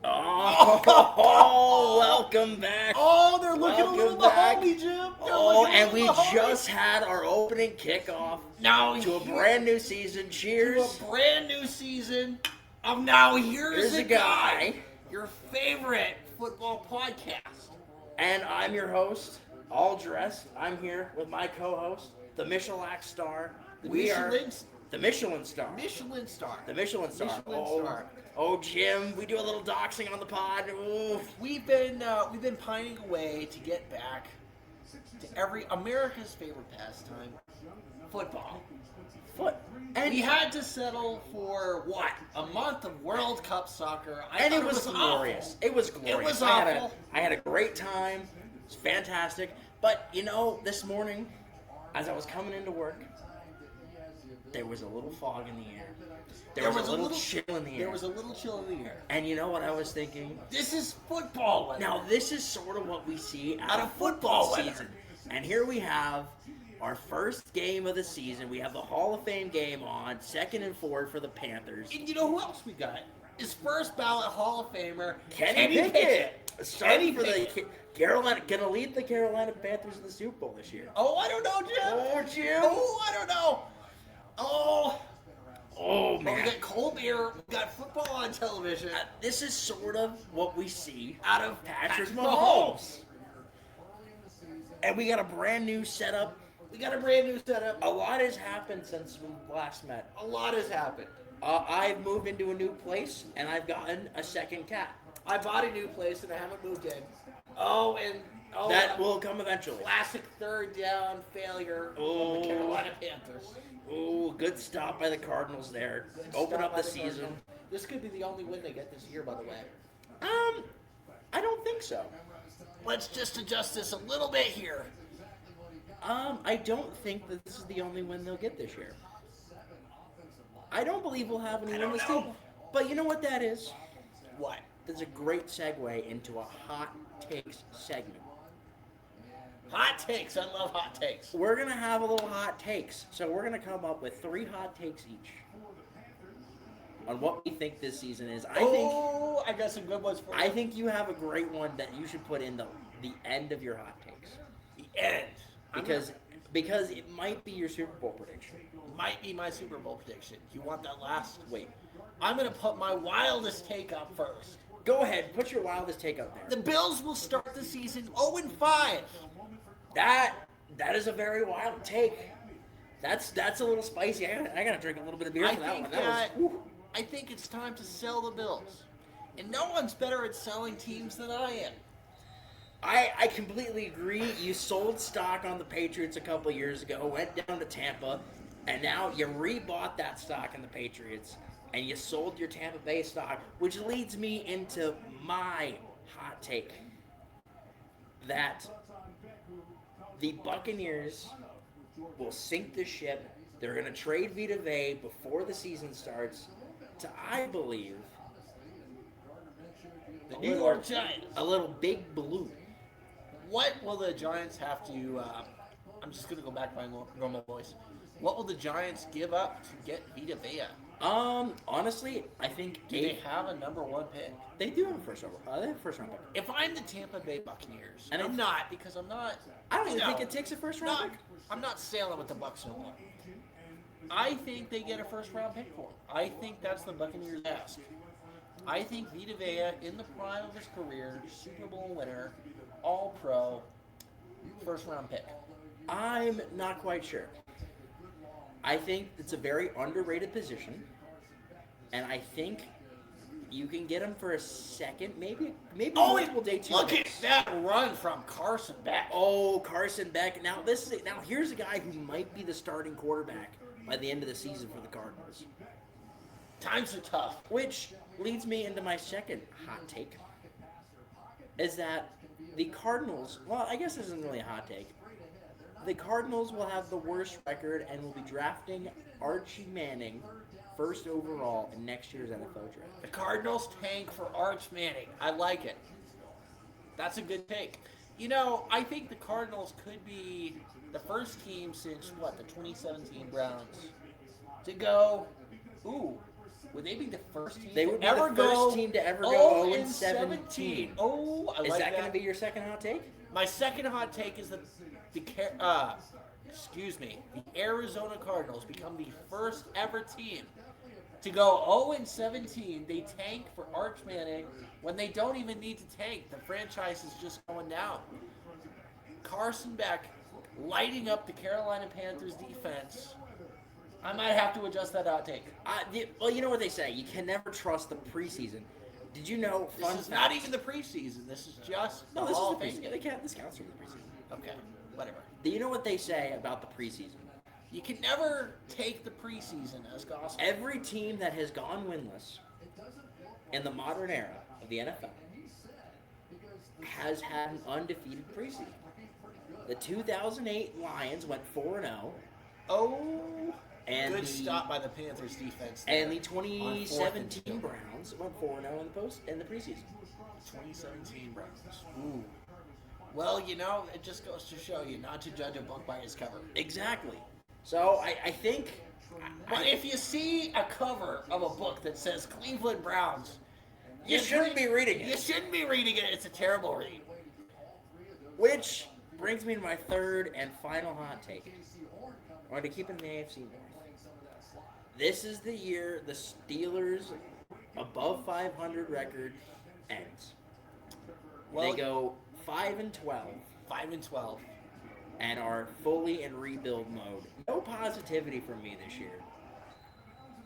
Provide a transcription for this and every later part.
Oh, welcome back. Oh, they're looking a little Welcome back. behind me, Jim. They're Oh, looking a and we little behind me. just had our opening kickoff Now to a here- brand new season. to Cheers. a brand new season of Now Here's Here's a a Guy, Guy. your favorite football podcast. And I'm your host, all dressed. I'm here with my co-host, the Michelin star. The we Michelin- are the Michelin star. Michelin star. The Michelin star. Michelin oh, star. oh, Jim, we do a little doxing on the pod. Ooh. We've been pining away to get back to every America's favorite pastime, football. Foot. And We had to settle for what? A month of World Cup soccer. And thought it was glorious. awful. It was glorious. It was I awful. had a great time. It was fantastic. But you know, this morning, as I was coming into work, there was a little fog in the air. There was a little chill in the air. There was a little chill in the air. And you know what I was thinking? This is football weather. Now this is sort of what we see out of of football football weather. season. And here we have our first game of the season. We have the Hall of Fame game on, 2nd and 4 for the Panthers. And you know who else we got? His first ballot Hall of Famer, Kenny Pickett. Starting Kenny for the Pickett. Carolina, gonna lead the Carolina Panthers in the Super Bowl this year. Oh, I don't know, Jim. Oh, Jim. Oh, I don't know. Oh, Oh, but we man. got cold beer. We got football on television. This is sort of what we see Out of Patrick Patrick Mahomes. And we got a brand new setup. We got a brand new setup. A lot has happened since we last met. A lot has happened. I've moved into a new place, and I've gotten a second cat. I bought a new place and I haven't moved in. Oh, and That will come eventually. classic third down failure Oh. of the Carolina Panthers. Ooh, good stop by the Cardinals there. Open Stop up by the season. Cardinals. This could be the only win they get this year, by the way. I don't think so. Let's just adjust this a little bit here. I don't think that this is the only win they'll get this year. I don't believe we'll have any I win don't this know. team. But you know what that is? What? That's a great segue into a hot takes segment. Hot takes. I love hot takes. We're gonna have a little hot takes. So we're gonna come up with 3 hot takes each on what we think this season is. I got some good ones for you. I think you have a great one that you should put in the end of your hot takes. The end. Because it might be your Super Bowl prediction. Might be my Super Bowl prediction. You want that last? Wait. I'm going to put my wildest take up first. Go ahead, put your wildest take out there. The Bills will start the season 0-5. That is a very wild take. That's a little spicy. I gotta drink a little bit of beer I for that think one. That was, whew. I think it's time to sell the Bills. And no one's better at selling teams than I am. I completely agree. You sold stock on the Patriots a couple years ago, went down to Tampa, and now you rebought that stock in the Patriots, and you sold your Tampa Bay stock, which leads me into my hot take that the Buccaneers will sink the ship. They're going to trade Vita Vea before the season starts to, I believe, The New York Giants. a little big blue. What will the Giants have to? I'm just gonna go back to my normal voice. What will the Giants give up to get Vita Vea? Honestly, I think Do they have a number 1 pick? they do have a first round. They have a first round pick. If I'm the Tampa Bay Buccaneers, And and I'm if- not because I'm not. I don't even you think know, it takes a first round not- pick. I'm not sailing with the Bucs no more. I think they get a first round pick for him. I think that's the Buccaneers' ask. I think Vita Vea, in the prime of his career, Super Bowl winner, All Pro, first round pick. I'm not quite sure. I think it's a very underrated position, and I think you can get him for a second, maybe multiple day 2 look at picks. that run from Carson Beck. Oh, Carson Beck. Now here's a guy who might be the starting quarterback by the end of the season for the Cardinals. Times are tough. Which leads me into my second hot take. Is that the Cardinals, well, I guess this isn't really a hot take. The Cardinals will have the worst record and will be drafting Archie Manning first overall in next year's NFL draft. The Cardinals tank for Arch Manning. I like it. That's a good take. You know, I think the Cardinals could be the first team since, the 2017 Browns to go, Would they be the first team They to would be ever the go first team to ever go 0 0 and 17. Oh, I Is like that going to be your second hot take? My second hot take is that the Arizona Cardinals become the first ever team to go 0 and 17. They tank for Arch Manning when they don't even need to tank. The franchise is just going down. Carson Beck lighting up the Carolina Panthers defense. I might have to adjust that hot take. Well, you know what they say. You can never trust the preseason. Did you know? This is not even the preseason. This is just No, the this Hall is the of Fame preseason. game. This counts for the preseason. Okay, whatever. Do you know what they say about the preseason? You can never take the preseason as gospel. Every team that has gone winless in the modern era of the NFL has had an undefeated preseason. The 2008 Lions went 4-0. Oh, And good the, stop by the Panthers defense. There. And the On 2017 4th and 2. Browns went 4-0 in the preseason. 2017 Browns. Ooh. Well, you know, it just goes to show you not to judge a book by its cover. Exactly. So I think. But if you see a cover of a book that says Cleveland Browns, You shouldn't be reading it. You shouldn't be reading it. It's a terrible read. Which brings me to my third and final hot take. I want to keep it in the AFC North. This is the year the Steelers' above 500 record ends. Well, They go 5-12 5-12. and are fully in rebuild mode. No positivity from me this year.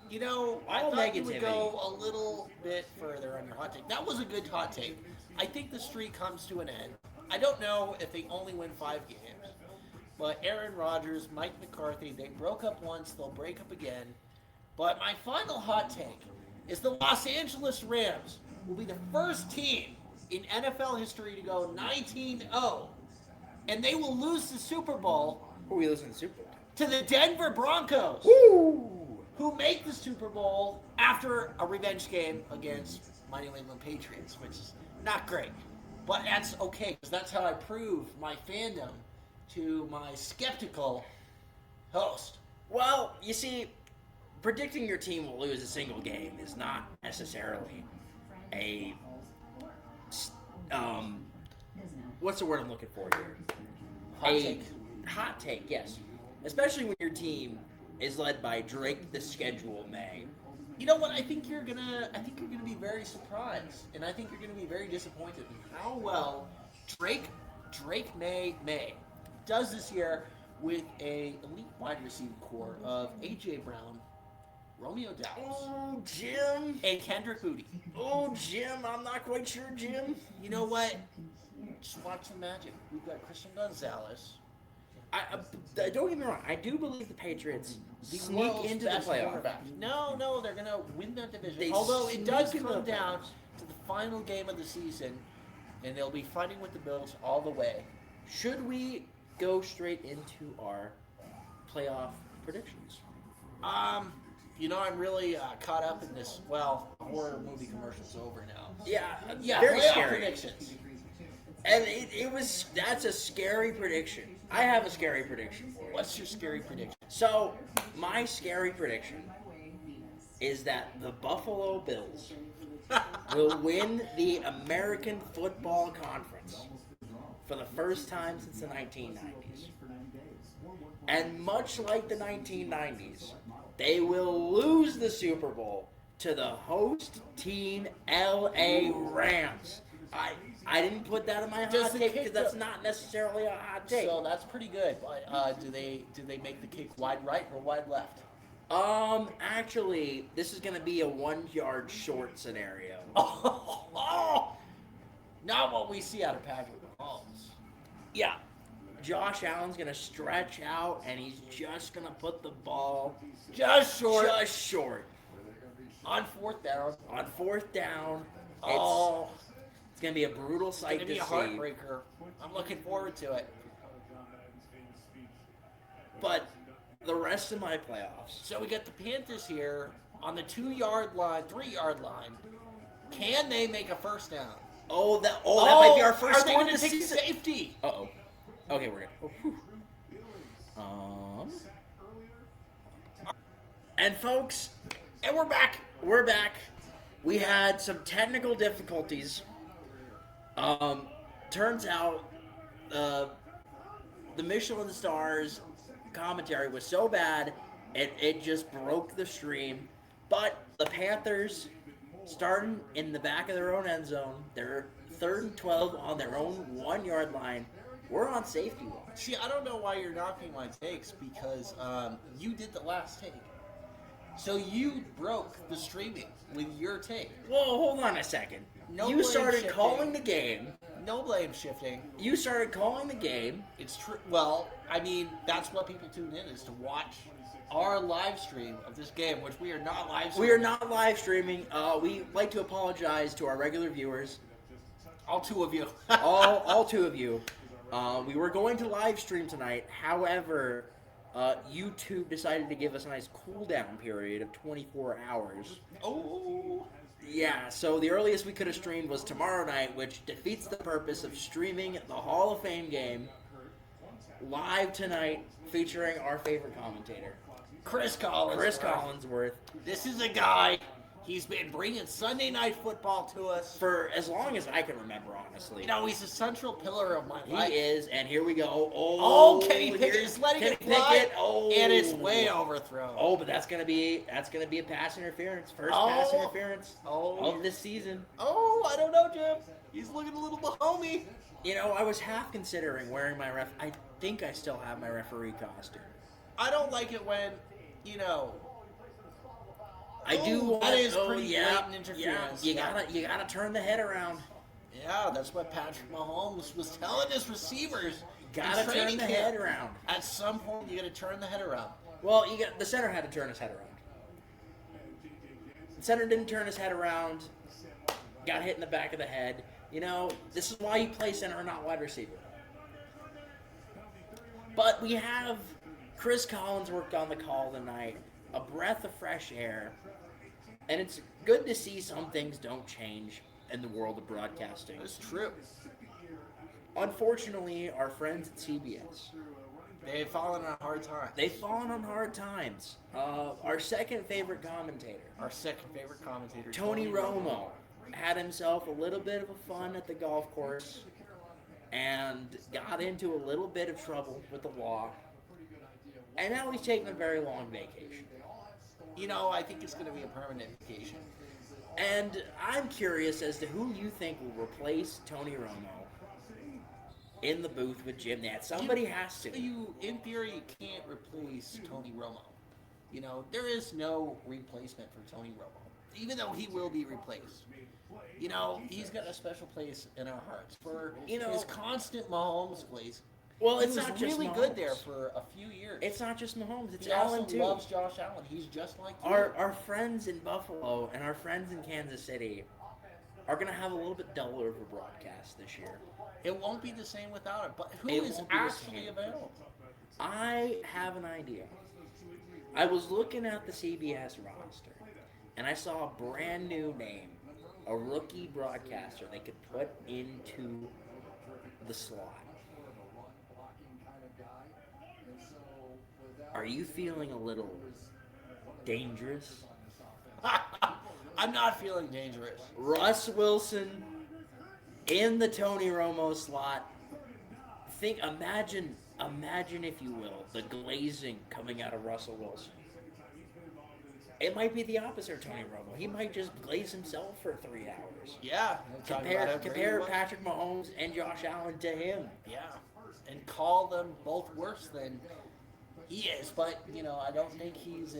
You know, I All thought you would negativity. go a little bit further on your hot take. That was a good hot take. I think the streak comes to an end. I don't know if they only win 5 games, but Aaron Rodgers, Mike McCarthy, they broke up once, they'll break up again. But my final hot take is the Los Angeles Rams will be the first team in NFL history to go 19-0, and they will lose the Super Bowl Who are we losing to the Super Bowl? to the Denver Broncos, Woo! who make the Super Bowl after a revenge game against my New England Patriots, which is not great. But that's okay, because that's how I prove my fandom to my skeptical host. Well, you see, predicting your team will lose a single game is not necessarily a what's the word I'm looking for here? Hot take. Hot take, yes. Especially when your team is led by Drake the Schedule May. You know what? I think you're gonna be very surprised, and I think you're gonna be very disappointed in how well Drake May does this year with a elite wide receiving core of AJ Brown, Romeo Doubs, Oh, Jim. and Kendrick Booty. Oh, Jim. I'm not quite sure, Jim. You know what? Just watch the magic. We've got Christian Gonzalez, Don't get me wrong. I do believe the Patriots the sneak world's into the best playoff. quarterback. No, they're gonna win that division. They Although it does sneak into come the down playoffs. to the final game of the season, and they'll be fighting with the Bills all the way. Should we go straight into our playoff predictions? You know, I'm really caught up in this. Well, horror movie commercial's over now. Yeah, Yeah, very playoff scary. predictions. And that's a scary prediction. I have a scary prediction for you. What's your scary prediction? So, my scary prediction is that the Buffalo Bills will win the American Football Conference for the first time since the 1990s. And much like the 1990s, they will lose the Super Bowl to the host team, LA Rams. I didn't put that in my Does hot the take kick because that's not necessarily a hot take. So that's pretty good. But do they make the kick wide right or wide left? Actually, this is going to be a 1 yard short scenario. Not what we see out of Patrick Mahomes. Yeah. Josh Allen's going to stretch out, and he's just going to put the ball Just short. just short. On 4th down. On 4th down, Oh, it's going to be a brutal it's sight going to be to a see. heartbreaker. I'm looking forward to it. But the rest of my playoffs, So we got the Panthers here on the 2-yard line, 3-yard line. Can they make a first down? that might be our first Are they one going to this take season. safety? Uh-oh. Okay, we're good. And folks, And we're back. We're back. We had some technical difficulties. Turns out the Michelin Stars commentary was so bad, it just broke the stream. But the Panthers, starting in the back of their own end zone, they're 3rd and 12 on their own 1 yard line. We're on safety watch. See, I don't know why you're knocking my takes because you did the last take. So you broke the streaming with your take. Whoa, hold on a second. No You blame started shifting. calling the game. No blame shifting. You started calling the game. It's true. Well, I mean, that's what people tune in is to watch our live stream of this game, which we are not live streaming. We are not live streaming. We'd like to apologize to our regular viewers, All two of you. all 2 of you. We were going to live stream tonight. However, YouTube decided to give us a nice cool down period of 24 hours. Oh. Yeah, so the earliest we could have streamed was tomorrow night, which defeats the purpose of streaming the Hall of Fame game live tonight, featuring our favorite commentator, Chris Collinsworth. Chris Collinsworth. This is a guy. He's been bringing Sunday Night Football to us. For as long as I can remember, honestly. You know, he's a central pillar of my He life. is, and here we go. Oh, Kenny Pickett here's is letting it Kenny fly, Pickett. Oh, and it's way overthrown. Oh, but that's gonna be a pass interference. First Oh. pass interference Oh. of this season. Oh, I don't know, Jim. He's looking a little Mahomey. You know, I was half considering wearing my ref. I think I still have my referee costume. I don't like it when, you know. I do. Ooh, Want, that is oh, pretty yeah, blatant interference. Yeah, you gotta turn the head around. Yeah, that's what Patrick Mahomes was telling his receivers. Gotta in turn training the camp. head around. At some point, you got to turn the head around. Well, the center had to turn his head around. The center didn't turn his head around. Got hit in the back of the head. You know, this is why you play center and not wide receiver. But we have Chris Collinsworth on the call tonight. A breath of fresh air. And it's good to see some things don't change in the world of broadcasting. It's true. Unfortunately, our friends at CBS, They've fallen on hard times. they've fallen on hard times. Our second favorite commentator, Our second favorite commentator, Tony Romo, had himself a little bit of a fun at the golf course and got into a little bit of trouble with the law. And now he's taking a very long vacation. You know, I think it's going to be a permanent vacation. And I'm curious as to who you think will replace Tony Romo in the booth with Jim Nantz. Somebody has to. You, in theory, can't replace Tony Romo. You know, there is no replacement for Tony Romo, even though he will be replaced. You know, he's got a special place in our hearts for his constant Mahomes plays. Well, He it's was not just really Mahomes. good there for a few years. It's not just Mahomes. It's He also Allen too. loves Josh Allen. He's just like you. Our friends in Buffalo and our friends in Kansas City are going to have a little bit duller of a broadcast this year. It won't be the same without it. But who It is won't be the actually same. available? I have an idea. I was looking at the CBS roster, and I saw a brand new name, a rookie broadcaster they could put into the slot. Are you feeling a little dangerous? I'm not feeling dangerous. Russ Wilson in the Tony Romo slot. Imagine, if you will, the glazing coming out of Russell Wilson. It might be the opposite of Tony Romo. He might just glaze himself for 3 hours. Yeah. Compare Patrick Mahomes and Josh Allen to him. Yeah. And call them both worse than he is. But, you know, I don't think he's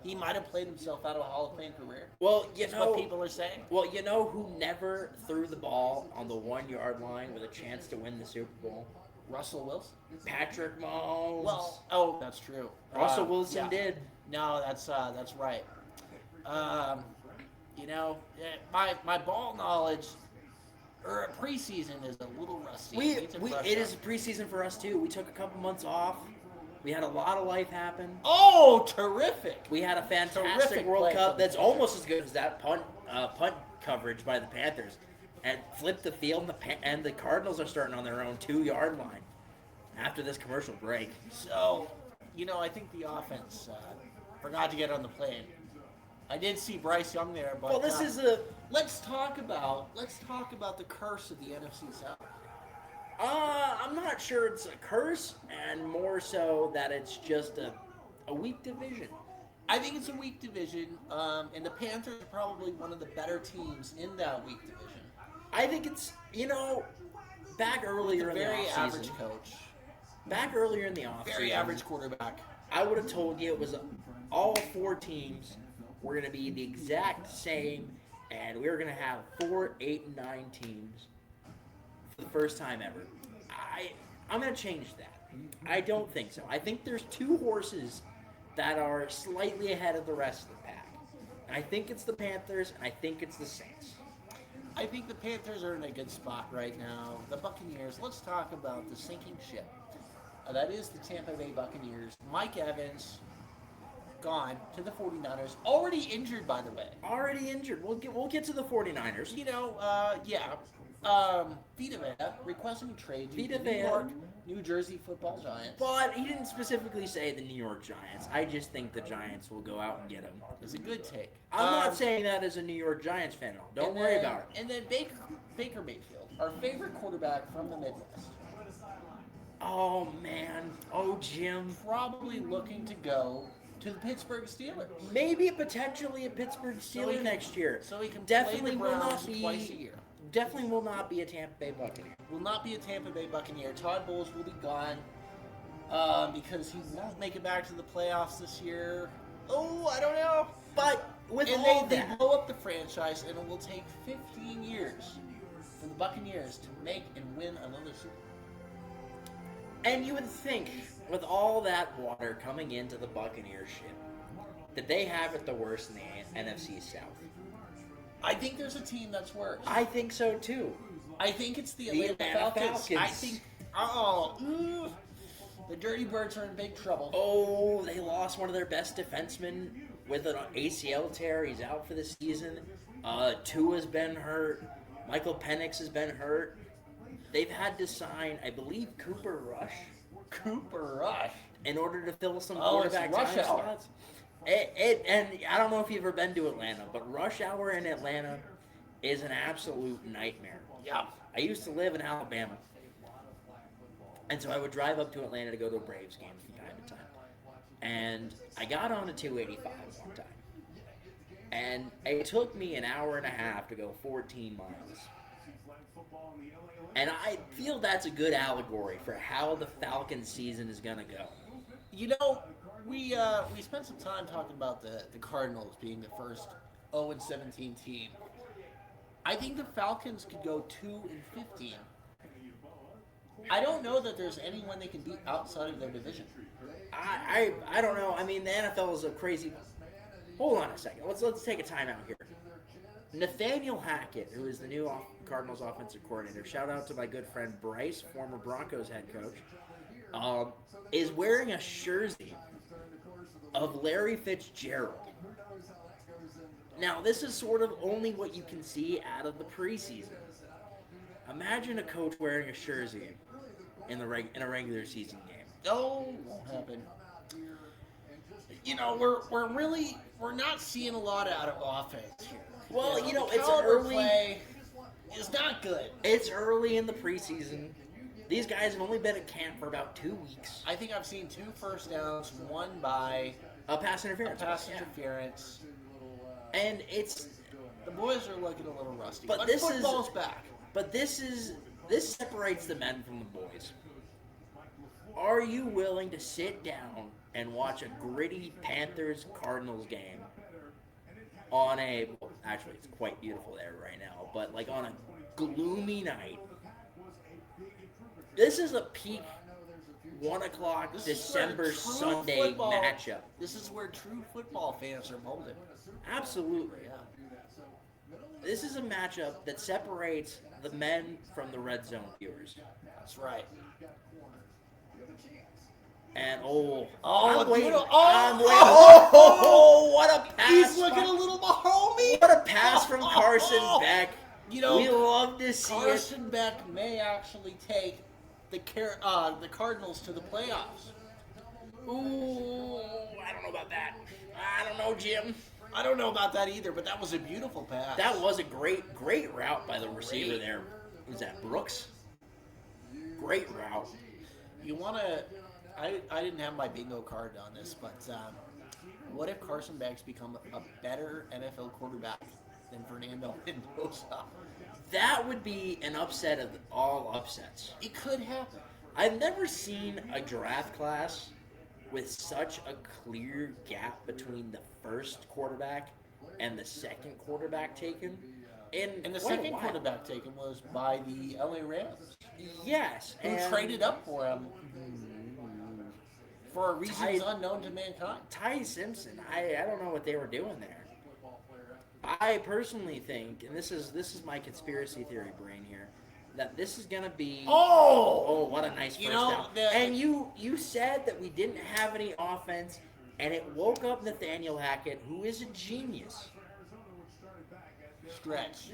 he might have played himself out of a Hall of Fame career. Well, That's what people are saying. Well, you know who never threw the ball on the 1 yard line with a chance to win the Super Bowl? Russell Wilson? Patrick Mahomes. Well, that's true. Russell Wilson yeah. did. No, that's right. You know, my ball knowledge preseason is a little rusty. It is preseason for us too. We took a couple months off. We had a lot of life happen. Oh, terrific! We had a fantastic Terrific World play Cup from the that's almost as good as that punt coverage by the Panthers, and flipped the field. And the Cardinals are starting on their own 2 yard line after this commercial break. So, you know, I think the offense forgot to get on the plane. I did see Bryce Young there, but Well, this is a. let's talk about the curse of the NFC South. I'm not sure it's a curse, and more so that it's just a weak division. I think it's a weak division, and the Panthers are probably one of the better teams in that weak division. I think it's back earlier in the Very average offseason. coach, Back earlier in the offseason. very average quarterback. I would have told you it was all 4 teams were going to be the exact same, and we were going to have 4, 8, and 9 teams for the first time ever. I'm going to change that. I don't think so. I think there's 2 horses that are slightly ahead of the rest of the pack. And I think it's the Panthers, and I think it's the Saints. I think the Panthers are in a good spot right now. The Buccaneers, let's talk about the sinking ship. That is the Tampa Bay Buccaneers. Mike Evans, gone to the 49ers. Already injured, by the way. Already injured. We'll get to the 49ers. You know, Vita Vea requesting a trade to Vita the Vea. New York, New Jersey Football Giants. But he didn't specifically say the New York Giants. I just think the Giants will go out and get him. It's a good take. I'm not saying that as a New York Giants fan. Don't worry about it. And then Baker Mayfield, our favorite quarterback from the Midwest. Oh, man. Oh, Jim. Probably looking to go to the Pittsburgh Steelers. Maybe potentially a Pittsburgh Steeler next year. So he can Definitely play the will Browns not twice a be. year. Definitely will not be a Tampa Bay Buccaneer. Will not be a Tampa Bay Buccaneer. Todd Bowles will be gone because he won't make it back to the playoffs this year. Oh, I don't know. But with And all they that, blow up the franchise, and it will take 15 years for the Buccaneers to make and win another Super Bowl. and you would think with all that water coming into the Buccaneers ship that they have it the worst in the NFC South. I think there's a team that's worse. I think so too. I think it's the The Atlanta Atlanta Falcons. Falcons. I think, the Dirty Birds are in big trouble. Oh, they lost one of their best defensemen with an ACL tear. He's out for the season. Tua's been hurt. Michael Penix has been hurt. They've had to sign, I believe, Cooper Rush Cooper Rush. in order to fill some Oh, it's quarterback rush time hour. spots. And I don't know if you've ever been to Atlanta, but rush hour in Atlanta is an absolute nightmare. Yeah. I used to live in Alabama, and so I would drive up to Atlanta to go to a Braves game from time to time. And I got on a 285 one time, and it took me an hour and a half to go 14 miles. And I feel that's a good allegory for how the Falcons season is going to go. You know, we spent some time talking about the Cardinals being the first 0-17 team. I think the Falcons could go 2-15. I don't know that there's anyone they can beat outside of their division. I don't know. I mean, the NFL is a crazy. Hold on a second. Let's take a timeout here. Nathaniel Hackett, who is the new Cardinals offensive coordinator, shout out to my good friend Bryce, former Broncos head coach, is wearing a jersey of Larry Fitzgerald. Now, this is sort of only what you can see out of the preseason. Imagine a coach wearing a jersey in a regular season game. Oh, won't happen. You know, we're not seeing a lot out of offense here. Well, the it's caliber early. play is not good. It's early in the preseason. These guys have only been at camp for about 2 weeks. I think I've seen 2 first downs, one by Pass interference. pass Yeah. interference. And it's, The boys are looking a little rusty. But But this is- football's back. but this separates the men from the boys. Are you willing to sit down and watch a gritty Panthers-Cardinals game on actually it's quite beautiful there right now, but like on a gloomy night? This is a peak 1 o'clock This is December where true Sunday football- matchup. This is where true football fans are molded. Absolutely. Yeah. This is a matchup that separates the men from the red zone viewers. That's right. And I'm waiting. What a pass! He's looking a little Mahomey. What a pass from Carson Beck. You know, We love to see it. Carson Beck may actually take the Cardinals to the playoffs. Ooh, I don't know about that. I don't know, Jim. I don't know about that either, but that was a beautiful pass. That was a great route by the receiver there. Who's that, Brooks? Great route. You want to... I didn't have my bingo card on this, but what if Carson Beck's become a better NFL quarterback than Fernando Mendoza? That would be an upset of all upsets. It could happen. I've never seen a draft class with such a clear gap between the first quarterback and the second quarterback taken. And the second quarterback taken was by the LA Rams. Yes. Who traded up for him for reasons unknown to mankind. Ty Simpson, I don't know what they were doing there. I personally think, and this is my conspiracy theory brain here, that this is gonna be what a nice first down. And you said that we didn't have any offense, and it woke up Nathaniel Hackett, who is a genius. Stretch.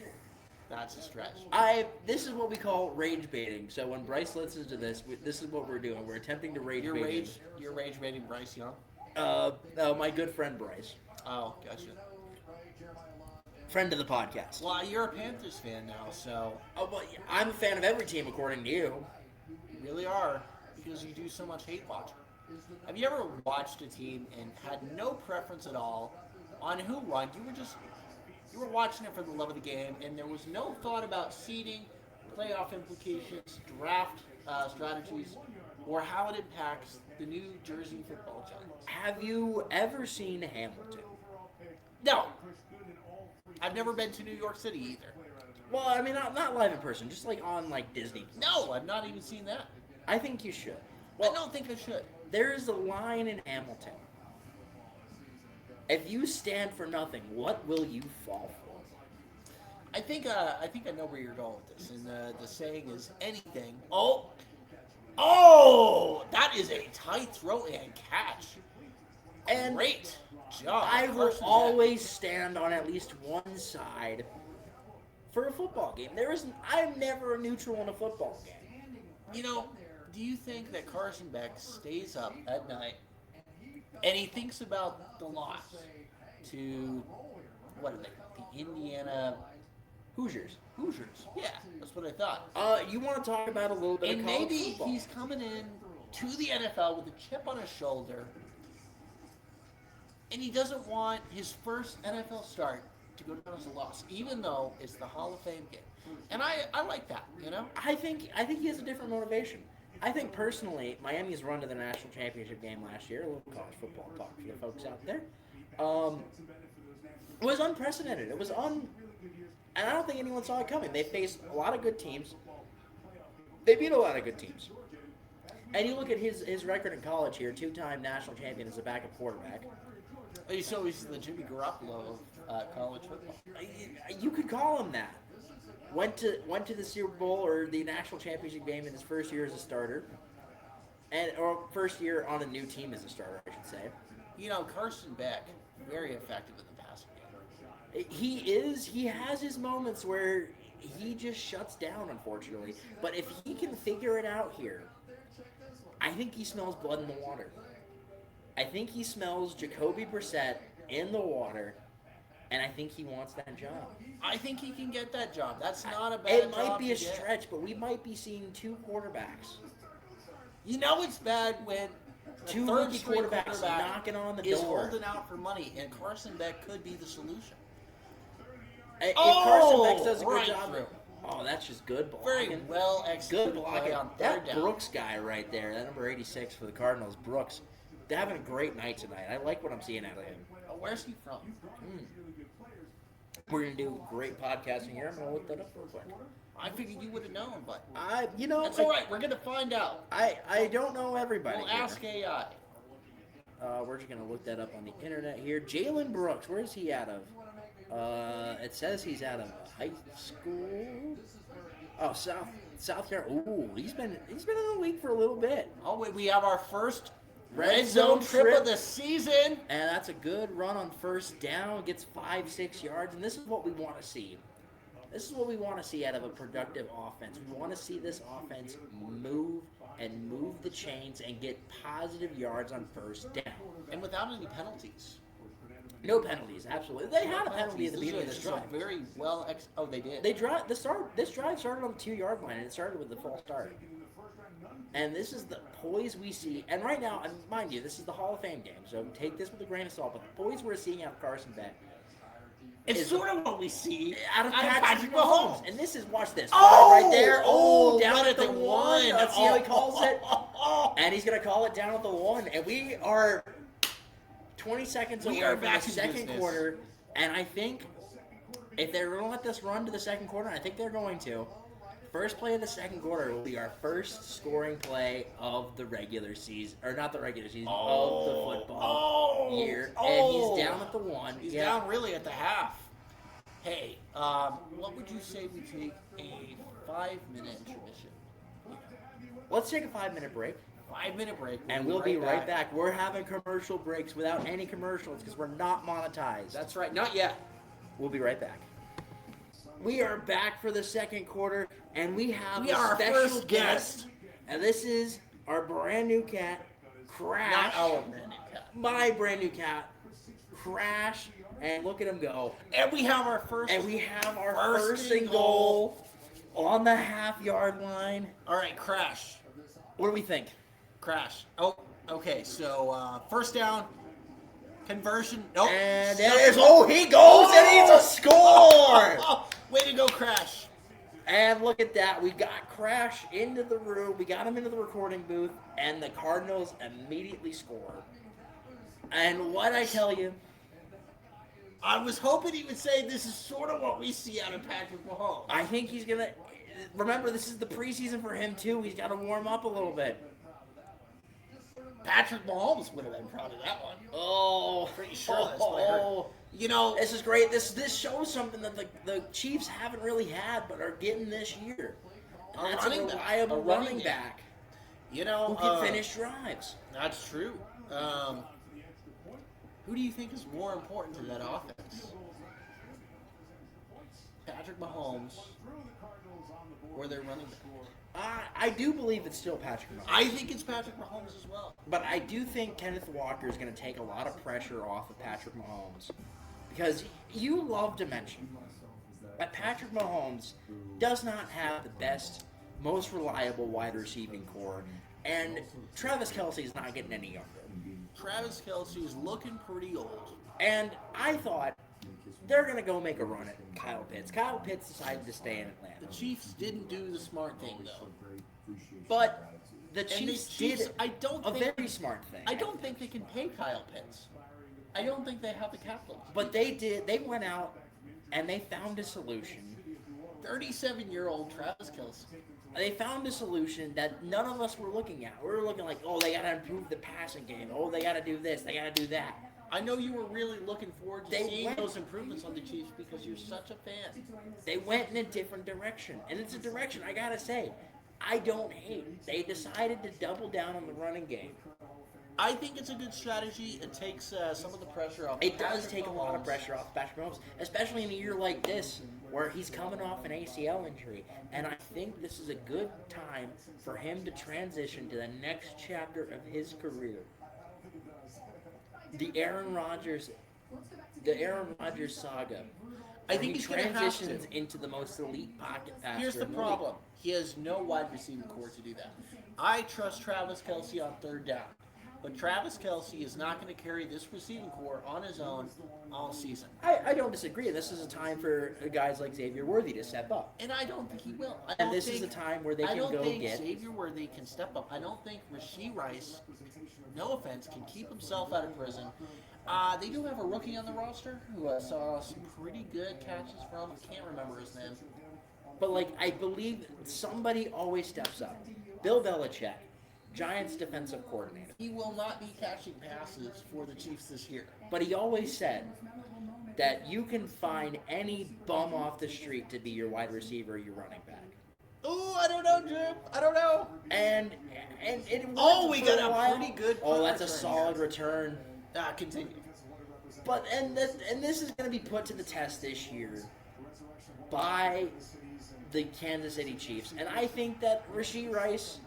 That's a stretch. This is what we call rage baiting. So when Bryce listens to this, this is what we're doing. We're attempting to rage bait. You're rage baiting Bryce Young? My good friend Bryce. Oh, gotcha. Friend of the podcast. Well, you're a Panthers fan now, so... Oh, well, I'm a fan of every team, according to you. You really are, because you do so much hate watching. Have you ever watched a team and had no preference at all on who won? You were watching it for the love of the game, and there was no thought about seeding, playoff implications, draft strategies, or how it impacts the New Jersey Football Giants. Have you ever seen Hamilton? No. I've never been to New York City either. Well, I mean, not live in person, just like on Disney. No, I've not even seen that. I think you should. Well, I don't think I should. There's a line in Hamilton. If you stand for nothing, what will you fall for? I think I know where you're going with this, and the saying is anything. That is a tight throw and catch. And great job. I will always stand on at least one side for a football game. I'm never a neutral in a football game. You know, do you think that Carson Beck stays up at night and he thinks about the loss to, what are they, the Indiana Hoosiers? Yeah, that's what I thought. You want to talk about a little bit of college maybe football. He's coming in to the NFL with a chip on his shoulder, and he doesn't want his first NFL start to go down as a loss, even though it's the Hall of Fame game. And I like that, you know? I think he has a different motivation. I think personally, Miami's run to the national championship game last year, a little college football talk for the folks out there, was unprecedented. It was and I don't think anyone saw it coming. They faced a lot of good teams. They beat a lot of good teams. And you look at his record in college here, 2-time national champion as a backup quarterback. So he's the Jimmy Garoppolo of college football. You could call him that. Went to the Super Bowl or the national championship game in his first year as a starter, or first year on a new team as a starter, I should say. You know, Carson Beck, very effective in the passing game. He has his moments where he just shuts down, unfortunately. But if he can figure it out here, I think he smells blood in the water. I think he smells Jacoby Brissett in the water, and I think he wants that job. I think he can get that job. That's not a bad job. It might be a stretch, but we might be seeing two quarterbacks. You know it's bad when two rookie quarterbacks knocking on the door. Is holding out for money, and Carson Beck could be the solution. If Carson Beck does a good job, that's just good blocking. Very well executed. Good blocking. That Brooks guy right there, that number 86 for the Cardinals, Brooks, they're having a great night tonight. I like what I'm seeing out of him. Where's he from? We're going to do great podcasting here. I'm going to look that up real quick. I figured you would have known, but... That's all right. We're going to find out. I don't know everybody. We'll ask AI. We're just going to look that up on the internet here. Jalen Brooks, where is he out of? It says he's out of high school. Oh, South Carolina. Ooh, he's been in the league for a little bit. Oh, wait, we have our first red zone trip of the season. And that's a good run on first down. Gets 5-6 yards. And this is what we want to see. This is what we want to see out of a productive offense. We want to see this offense move the chains and get positive yards on first down. And without any penalties. No penalties, absolutely. They had a penalty at the beginning of this This is drive. a very well. Oh, they did. They drive this drive started on the 2-yard line, and it started with the false start. And this is the poise we see. And right now, and mind you, this is the Hall of Fame game, so take this with a grain of salt. But the poise we're seeing out of Carson Beck It's is sort of what we see out of Patrick Patrick Mahomes. Mahomes. And this is, watch this. Oh! Right there. Oh, down right at the one. Let's see how he calls it. Oh. And he's going to call it down at the 1. And we are 20 seconds We away are from back the in second business. quarter. And I think if they're going to let this run to the second quarter, I think they're going to. First play of the second quarter will be our first scoring play of the regular season. Or not the regular season, of the football year. And he's down at the 1. He's down really at the half. Hey, what would you say we take a 5-minute intermission? Let's take a 5-minute break. 5-minute break. And we'll be right back. We're having commercial breaks without any commercials because we're not monetized. That's right. Not yet. We'll be right back. We are back for the second quarter, and we have We a are our special first guest. And this is our brand new cat, Crash. Not our brand new cat. My brand new cat, Crash. And look at him go. And we have our first. And we have our First first and and goal on the half-yard line. All right, Crash. What do we think? Crash. Oh, okay. So first down, conversion. Nope. And there is. Oh, he goes and he's a score. Oh, way to go, Crash. And look at that. We got Crash into the room. We got him into the recording booth. And the Cardinals immediately score. And what I tell you, I was hoping he would say this is sort of what we see out of Patrick Mahomes. I think he's going to... Remember, this is the preseason for him, too. He's got to warm up a little bit. Patrick Mahomes would have been proud of that one. Oh. Pretty sure that's what I heard. You know, This is great. This shows something that the Chiefs haven't really had, but are getting this year. And A that's running a back. reliable A running running game. back you know, who can finish drives. That's true. Who do you think is more important to that offense? Patrick Mahomes or their running back? I do believe it's still Patrick Mahomes. I think it's Patrick Mahomes as well. But I do think Kenneth Walker is going to take a lot of pressure off of Patrick Mahomes. Because you love to mention that Patrick Mahomes does not have the best, most reliable wide receiving core. And Travis Kelce is not getting any younger. Travis Kelce is looking pretty old. And I thought they're going to go make a run at Kyle Pitts. Kyle Pitts decided to stay in Atlanta. The Chiefs didn't do the smart thing, though. But the And the Chiefs Chiefs, did I don't a think very smart thing. I don't think they can pay Kyle Pitts. I don't think they have the capital. But they did. They went out and they found a solution. 37-year-old Travis Kelce. They found a solution that none of us were looking at. We were looking like, oh, they got to improve the passing game. Oh, they got to do this. They got to do that. I know you were really looking forward to They seeing went- those improvements on the Chiefs because you're such a fan. They went in a different direction. And it's a direction, I got to say, I don't hate. They decided to double down on the running game. I think it's a good strategy. It takes some of the pressure off. It does Patrick take a lot of Mahomes. pressure off Patrick Mahomes, especially in a year like this where he's coming off an ACL injury. And I think this is a good time for him to transition to the next chapter of his career. The Aaron Rodgers saga. I where think he he's gonna have transitions to. into the most elite pocket passer. Here's the in league. problem. He has no wide receiving core to do that. I trust Travis Kelce on third down. But Travis Kelce is not going to carry this receiving core on his own all season. I don't disagree. This is a time for guys like Xavier Worthy to step up. And I don't think he will. And this is a time where they I can don't go think get... Xavier Worthy can step up. I don't think Rashee Rice, no offense, can keep himself out of prison. They do have a rookie on the roster who I saw some pretty good catches from. I can't remember his name. But, like, I believe somebody always steps up. Bill Belichick, Giants defensive coordinator. He will not be catching passes for the Chiefs this year. But he always said that you can find any bum off the street to be your wide receiver or your running back. Oh, I don't know, Jim. I don't know. And it Oh, worked we for got a while. pretty good Oh, punt that's a return solid here. return. Continue. But and this is going to be put to the test this year by the Kansas City Chiefs, and I think that Rashee Rice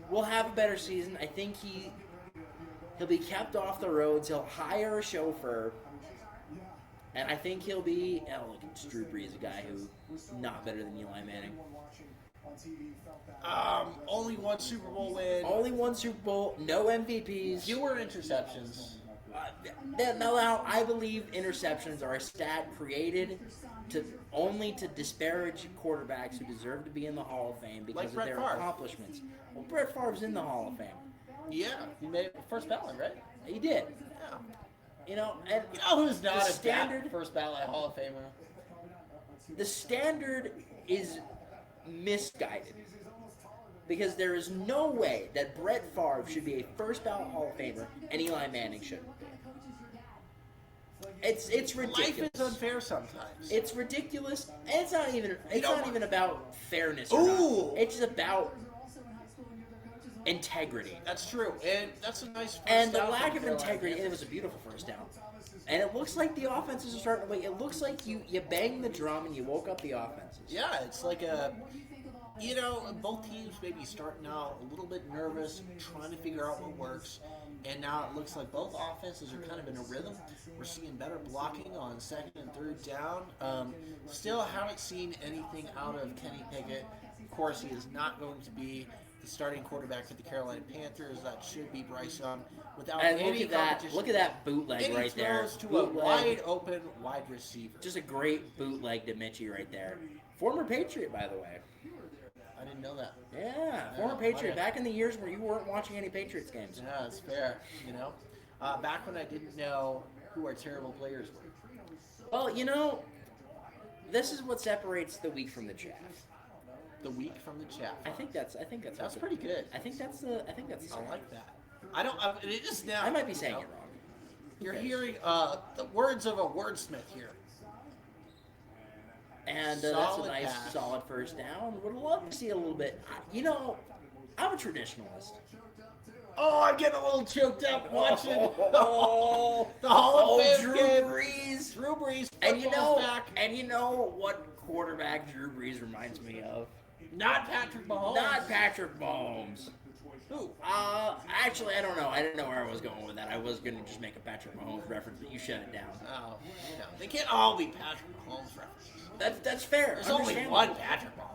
will have a better season. I think he'll be kept off the roads. He'll hire a chauffeur, And I think he'll be. Oh, look, it's Drew Brees, a guy who's not better than Eli Manning. Only one Super Bowl win. Only one Super Bowl, no MVPs. Fewer interceptions. Now, I believe interceptions are a stat created only to disparage quarterbacks who deserve to be in the Hall of Fame because Like of Brett their Favre. accomplishments. Well, Brett Favre's in the Hall of Fame. Yeah, he made it first ballot, right? He did. Yeah. You know, and You know who's not the a standard? first ballot Hall of Famer? The standard is misguided. Because there is no way that Brett Favre should be a first ballot Hall of Famer and Eli Manning shouldn't. It's ridiculous. Life is unfair sometimes. It's ridiculous. And it's not even about fairness. Or Ooh. not. It's just about integrity. That's true, and that's a nice. And the down lack from of Carolina integrity. It Panthers. was a beautiful first down. And it looks like the offenses are starting to wait. It looks like you banged the drum and you woke up the offenses. Yeah, it's like both teams maybe starting out a little bit nervous, trying to figure out what works, and now it looks like both offenses are kind of in a rhythm. We're seeing better blocking on second and third down. Still haven't seen anything out of Kenny Pickett. Of course, he is not going to be the starting quarterback for the Carolina Panthers. That should be Bryce Young. Without And any look at that! competition. Look at that bootleg And he right there. throws to a Bootleg. wide open wide receiver. Just a great bootleg to Mitchie right there. Former Patriot, by the way. I didn't know that. Yeah, former Patriot. Back in the years where you weren't watching any Patriots games. Yeah, that's fair. Back when I didn't know who our terrible players were. Well, this is what separates the wheat from the chaff. The wheat from the chaff. I think that's That's pretty good. I think that's the I like that. It is now. I might be saying it wrong. You're hearing the words of a wordsmith here. And that's a Solid nice, pass. solid first down. Would love to see a little bit. I'm a traditionalist. Oh, I'm getting a little choked up watching Oh, the Hall of Fame Drew game. Brees. Drew Brees, And football's back. you know what quarterback Drew Brees reminds me of? Not Patrick Mahomes. Not Patrick Mahomes. Who? Actually, I don't know. I didn't know where I was going with that. I was going to just make a Patrick Mahomes reference, but you shut it down. Oh, they can't all be Patrick Mahomes references. That's fair. There's only Understandable. one Patrick Mahomes.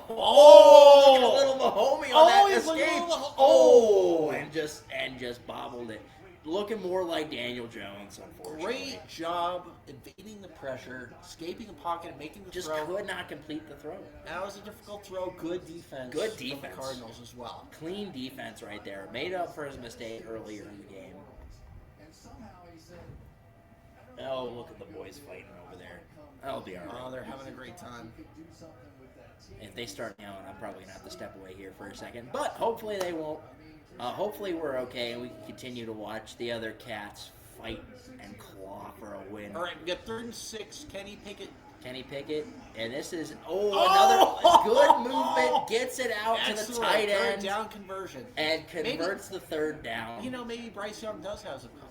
Oh, look at a little Mahomie on that he's like a escape. little- Oh, and just bobbled it. Looking more like Daniel Jones, unfortunately. Great job evading the pressure, escaping the pocket, and making the Just throw. could not complete the throw. That was a difficult throw. Good defense. Good from defense. the Cardinals as well. Clean defense right there. Made up for his mistake earlier in the game. Oh, look at the boys fighting over there. That'll be all right. Oh, they're having a great time. If they start yelling, I'm probably going to have to step away here for a second. But hopefully they won't. Hopefully we're okay and we can continue to watch the other Cats fight and claw for a win. All right, we got 3rd and 6. Kenny Pickett. Kenny Pickett. And this is, another good movement. Gets it out to the Excellent. tight Third end. down conversion. And converts the third down. Maybe Bryce Young does have some competition.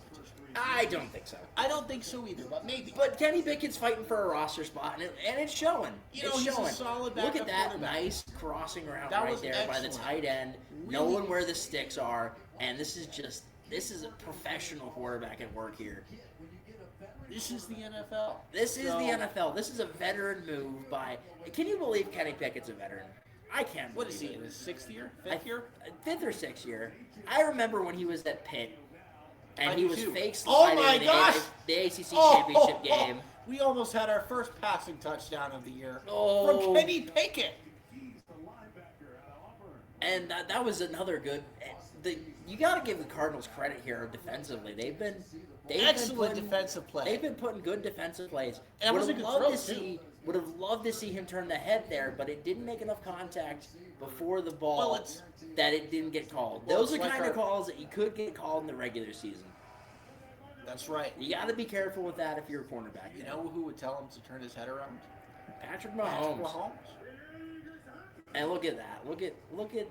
I don't think so. I don't think so either, but maybe. But Kenny Pickett's fighting for a roster spot, and it's showing. You know, It's he's a showing. solid Look backup at that quarterback. nice crossing route That right was there by the excellent. tight end, Really- knowing where the sticks are. And this is a professional quarterback at work here. This is the NFL. This is So, the NFL. This is a veteran move by. Can you believe Kenny Pickett's a veteran? I can't. What is he, believe in it. his 6th year? 5th year? 5th or 6th year. I remember when he was at Pitt, and I he do was too. fake Oh sliding my in gosh! the ACC championship game. We almost had our first passing touchdown of the year Oh. from Kenny Pickett. And that was another good. You got to give the Cardinals credit here defensively. They've been Excellent putting, defensive play. They've been putting good defensive plays. And it was a good throw, Would have loved to see him turn the head there, but it didn't make enough contact before the ball Well, it's- that it didn't get called. Well, Those are it's like kind of our- calls that you could get called in the regular season. That's right. You got to be careful with that if you're a cornerback. You know who would tell him to turn his head around? Patrick Patrick Mahomes. Mahomes. And look at that. Look at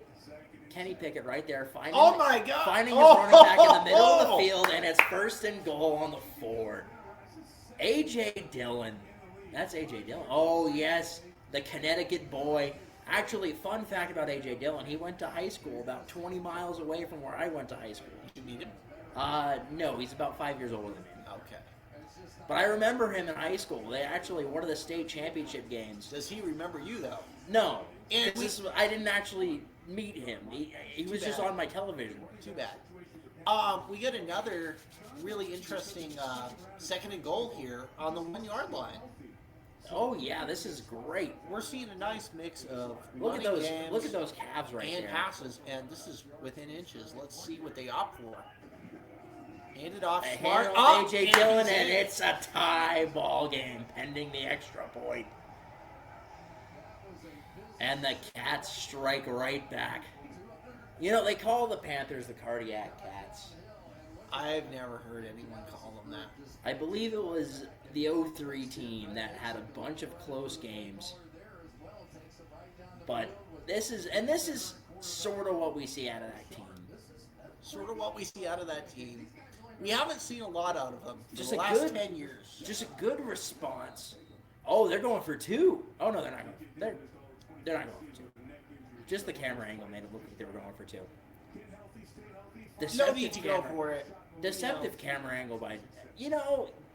Kenny Pickett right there finding Oh my God! finding his Oh! running back in the middle of the field, and it's 1st and goal on the 4. A.J. Dillon. That's A.J. Dillon. Oh, yes. The Connecticut boy. Actually, fun fact about A.J. Dillon, he went to high school about 20 miles away from where I went to high school. Did you meet him? No, he's about 5 years older than me. Okay. But I remember him in high school. They actually one of the state championship games. Does he remember you though? No, And I didn't actually meet him. He was just bad. on my television. Too bad. We get another really interesting second and goal here on the 1 yard line. Oh yeah, this is great. We're seeing a nice mix of Look at running those! games Look at those calves right and there. passes, and this is within inches. Let's see what they opt for. Hand it off, A smart hand up, off AJ Dillon, he's and in. it's a tie ball game pending the extra point. And the Cats strike right back. You know, they call the Panthers the cardiac cats. I've never heard anyone call them that. I believe it was the 03 team that had a bunch of close games. But this is sort of what we see out of that team. Sort of what we see out of that team. We haven't seen a lot out of them for Just the a last good- 10 years. Just a good response. Oh, they're going for two. Oh no, they're not going. They're not going for two. Just the camera angle made it look like they were going for two. No need to go for it. Deceptive camera angle by get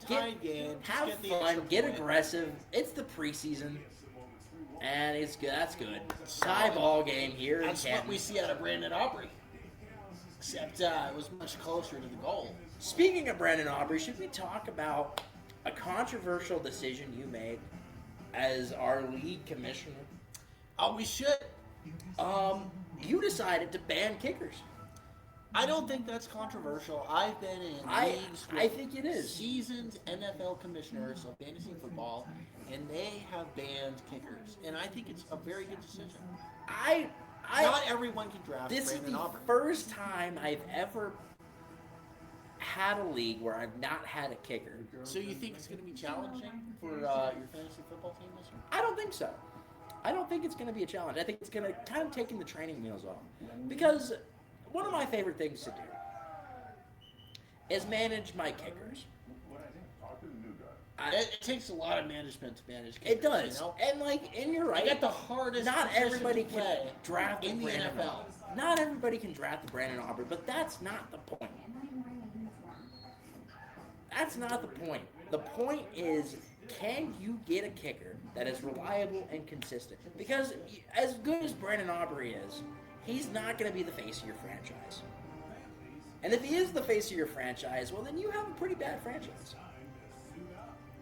Tied game. Just have get the fun, extra get point. aggressive. It's the preseason, and it's good. That's good. Tie ball game here in That's what Canton. we see out of Brandon Aubrey. Except it was much closer to the goal. Speaking of Brandon Aubrey, should we talk about a controversial decision you made as our league commissioner? Oh, we should. You decided to ban kickers. I don't think that's controversial. I've been in leagues with I think it is. seasoned NFL commissioners of fantasy football, and they have banned kickers. And I think it's a very good decision. Not everyone can draft This is Brandon the Aubrey. first time I've ever had a league where I've not had a kicker. So you think it's going to be challenging for your fantasy football team this year? I don't think so. I don't think it's going to be a challenge. I think it's going to kind of taking the training wheels off. Because one of my favorite things to do is manage my kickers. It takes a lot of management to manage kickers. It does. You know? And and you're right. I got the hardest. Not position everybody to can play draft in the Brandon NFL. Aubrey. Not everybody can draft the Brandon Aubrey, but that's not the point. That's not the point. The point is, can you get a kicker that is reliable and consistent? Because as good as Brandon Aubrey is, he's not going to be the face of your franchise. And if he is the face of your franchise, well, then you have a pretty bad franchise.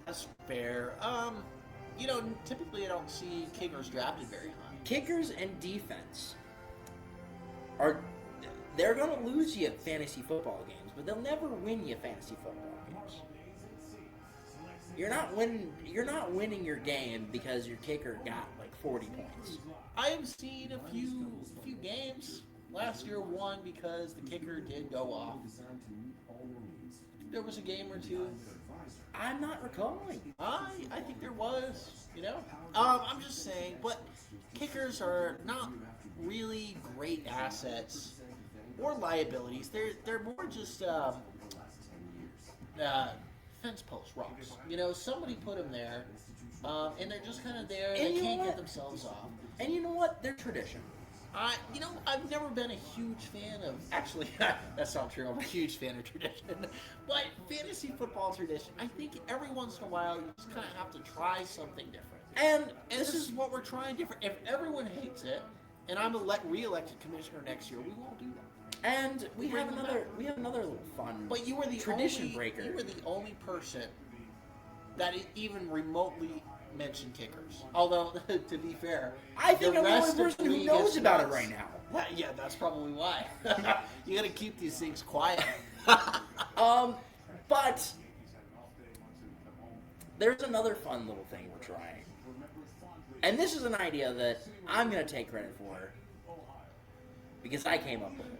That's fair. Typically I don't see kickers drafted very high. Kickers and defense they're going to lose you fantasy football games, but they'll never win you fantasy football games. You're not winning your game because your kicker got like 40 points. I have seen a few games. Last year won because the kicker did go off. There was a game or two. I'm not recalling. I think there was, I'm just saying, but kickers are not really great assets or liabilities. They're more just fence post rocks. Somebody put them there, and they're just kind of there. And They you know can't what? get themselves off. And you know what? They're tradition. I've never been a huge fan of. Actually, that's not true. I'm a huge fan of tradition, but fantasy football tradition. I think every once in a while you just kind of have to try something different. And This is what we're trying different. If everyone hates it, and I'm re-elected commissioner next year, we won't do that. And we Bring have them another little fun. But you were the tradition only, breaker. You were the only person that even remotely mentioned kickers. Although, to be fair, I think I'm the rest only of person who league knows is about it nuts. right now. Yeah, that's probably why. You got to keep these things quiet. But there's another fun little thing we're trying. And this is an idea that I'm going to take credit for because I came up with it.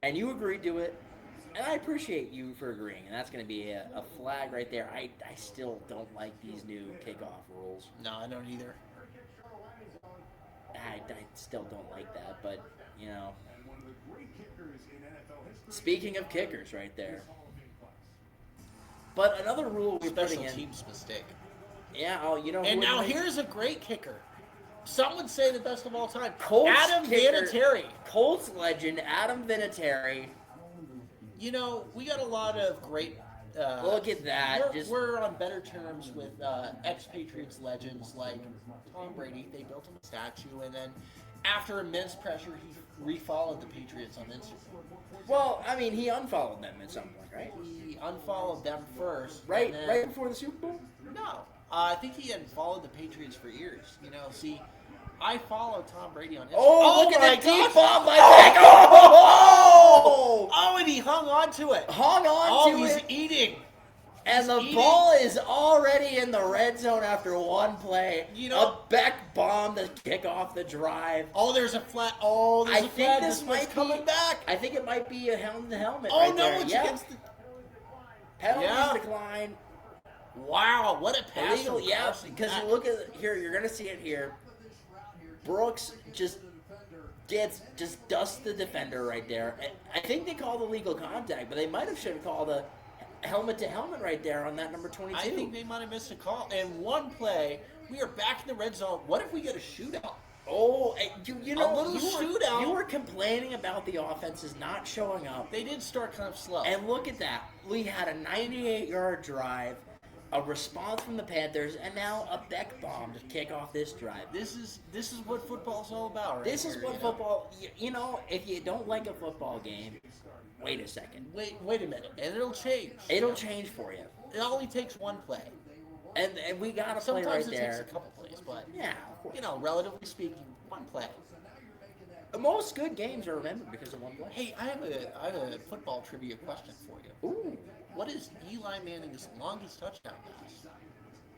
And you agreed to it, and I appreciate you for agreeing. And that's going to be a flag right there. I still don't like these new kickoff rules. No, I don't either. I still don't like that, but, Speaking of kickers right there. But another rule we're Special putting in. teams mistake. Yeah, And now here's a great kicker. Some would say the best of all time. Colts Adam kicker. Vinatieri. Colts legend Adam Vinatieri. We got a lot of great Look at that. We're on better terms with ex-Patriots legends like Tom Brady. They built him a statue, and then after immense pressure, he refollowed the Patriots on Instagram. Well, I mean, he unfollowed them at some point, right? He unfollowed them first. Right, and then, right before the Super Bowl. No, I think he had followed the Patriots for years. You know, see, I follow Tom Brady on Instagram. Oh, look my at that deep gosh. bomb by Beck. Oh! Oh, and he hung on to it. Hung on Oh, to he's it. eating. And the eating. ball is already in the red zone after one play. You know- a Beck bomb to kick off the drive. Oh, there's a flat. Oh, there's I a think flag. this one's might coming be, back. I think it might be a helmet to helmet. Oh right no, there. it's Yeah. against the. Penalties Yeah. decline. Wow, what a pass! Illegal, from yeah. Carson Because you Beck. look at here, you're gonna see it here. Brooks just dusts the defender right there. And I think they called the legal contact, but they might have should have called a helmet to helmet right there on that number 22. I think they might have missed a call. And one play, we are back in the red zone. What if we get a shootout? Oh, you know, little shootout. You were complaining about the offenses not showing up. They did start kind of slow. And look at that. We had a 98-yard drive, a response from the Panthers, and now a Beck bomb to kick off this drive. this is what football's all about, right? This is here, what you know? football, you know, if you don't like a football game, wait a second. Wait a minute, and it'll change. It'll change for you. It only takes one play. And we got to play Sometimes right it there. takes a couple plays, but Yeah, of course. you know, relatively speaking, one play. Most good games are remembered because of one play. Hey, I have a football trivia question for you. Ooh. What is Eli Manning's longest touchdown pass?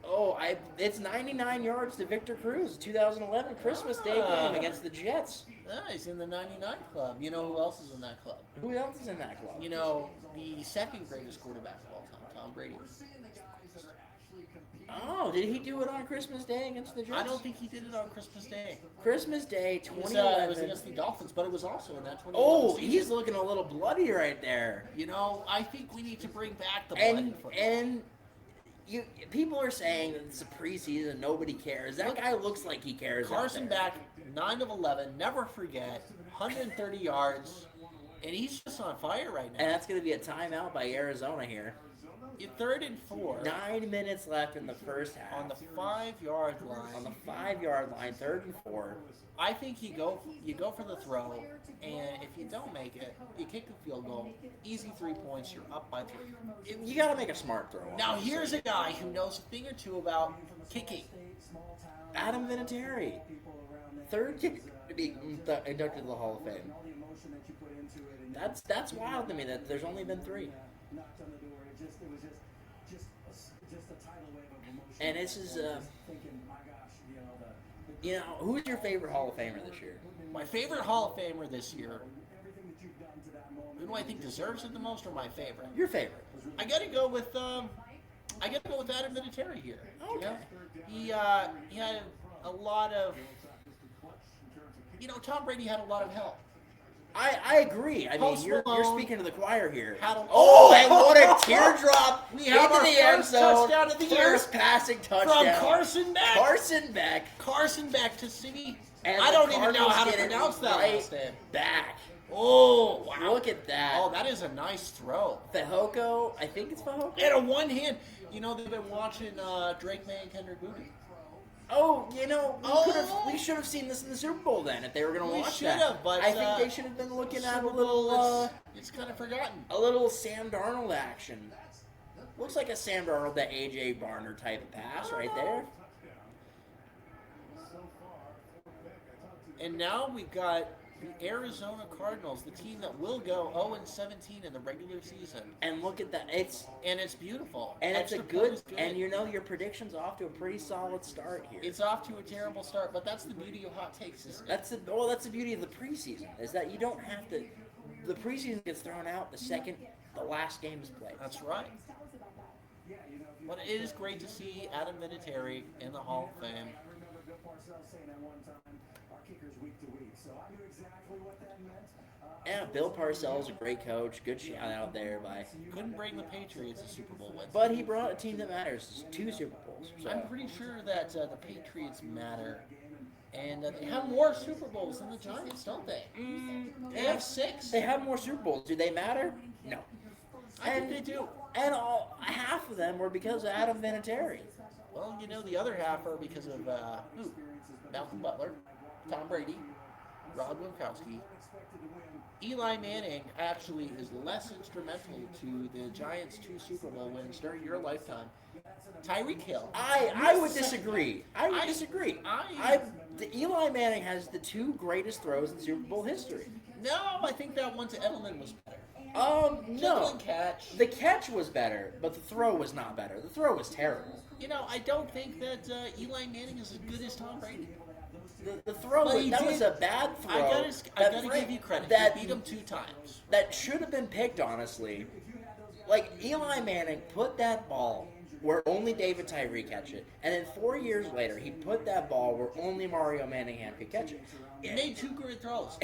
Oh, it's 99 yards to Victor Cruz, 2011 Christmas Day game against the Jets. Ah, he's in the 99 club. You know who else is in that club? Who else is in that club? You know, the second greatest quarterback of all time, Tom Brady. Oh, did he do it on Christmas Day against the Jets? I don't think he did it on Christmas Day. Christmas Day, It was 2011. against the Dolphins, but it was also in that 2011 Oh, season. he's looking a little bloody right there. You know, I think we need to bring back the blood in football. And people are saying that it's a preseason, nobody cares. That guy looks like he cares. out Carson there. back, 9 of 11, never forget, 130 yards, and he's just on fire right And now. that's going to be a timeout by Arizona here. In 3rd and 4, 9 minutes left in the first half. on the 5-yard On the line, 5-yard line, 3rd and 4. I think you go for the throw, and if you don't make it, you kick the field goal. Easy 3 points. You're up by 3. You got to make a smart throw. Now here's a guy who knows a thing or two about kicking. Adam Vinatieri. 3rd kick to be inducted to the Hall of Fame. That's wild to me that there's only been 3. And this is, you know, who's your favorite Hall of Famer this year? My favorite Hall of Famer this year. Who do I think deserves it the most, or my favorite? Your favorite. I gotta go with Adam Vinatieri here. You know? Okay. He had a lot of. You know, Tom Brady had a lot of help. I agree. I mean, Post you're Malone speaking to the choir here. had a- Oh, and what a teardrop We have into our the end first zone. touchdown of the year First passing From touchdown. Carson Beck. Carson Beck. To see. And I the don't even know Cardinals how to get it pronounce that right last name. back. Oh, wow. Look at that. Oh, that is a nice throw. Fehoko. I think it's Fehoko. And a one hand. You know, they've been watching Drake May and Kendrick Booty. Oh, you know, Oh. we should have seen this in the Super Bowl then if they were going to We watch should that. have, but, I think they should have been looking at Super Bowl, a it's kind of forgotten. little Sam Darnold action. Looks like a Sam Darnold to AJ Barner type of pass right there. And now we've got the Arizona Cardinals, the team that will go 0-17 in the regular season. And look at that. It's beautiful. and it's a Extra point good is good. and you know your prediction's off to a pretty solid start here. It's off to a terrible start, but that's the beauty of hot takes, isn't it? That's the beauty of the preseason is that you don't have to. The preseason gets thrown out the second the last game is played. That's right. But it is great to see Adam Vinatieri in the Hall of Fame. Yeah, Bill Parcells, a great coach. Good shout out there by. Couldn't bring the Patriots a Super Bowl win. But he brought a team that matters. 2 Super Bowls. So. I'm pretty sure that the Patriots matter. And they have more Super Bowls than the Giants, don't they? They have 6. They have more Super Bowls. Do they matter? No. I think they do. And half of them were because of Adam Vinatieri. Well, the other half are because of who? Malcolm Butler, Tom Brady, Rob Gronkowski. Eli Manning actually is less instrumental to the Giants' 2 Super Bowl wins during your lifetime. Tyreek Hill. I would disagree. I would I- disagree. I- Eli Manning has the 2 greatest throws in Super Bowl history. No, I think that one to Edelman was better. No. Edelman catch. The catch was better, but the throw was not better. The throw was terrible. I don't think that Eli Manning is as good as Tom Brady. The throw But was, he that did- was a bad throw. I gotta That- give you credit. That He beat him 2 times. that should have been picked, honestly. Like, Eli Manning put that ball where only David Tyree catch it, and then 4 years later, he put that ball where only Mario Manningham could catch it. He made 2 great throws.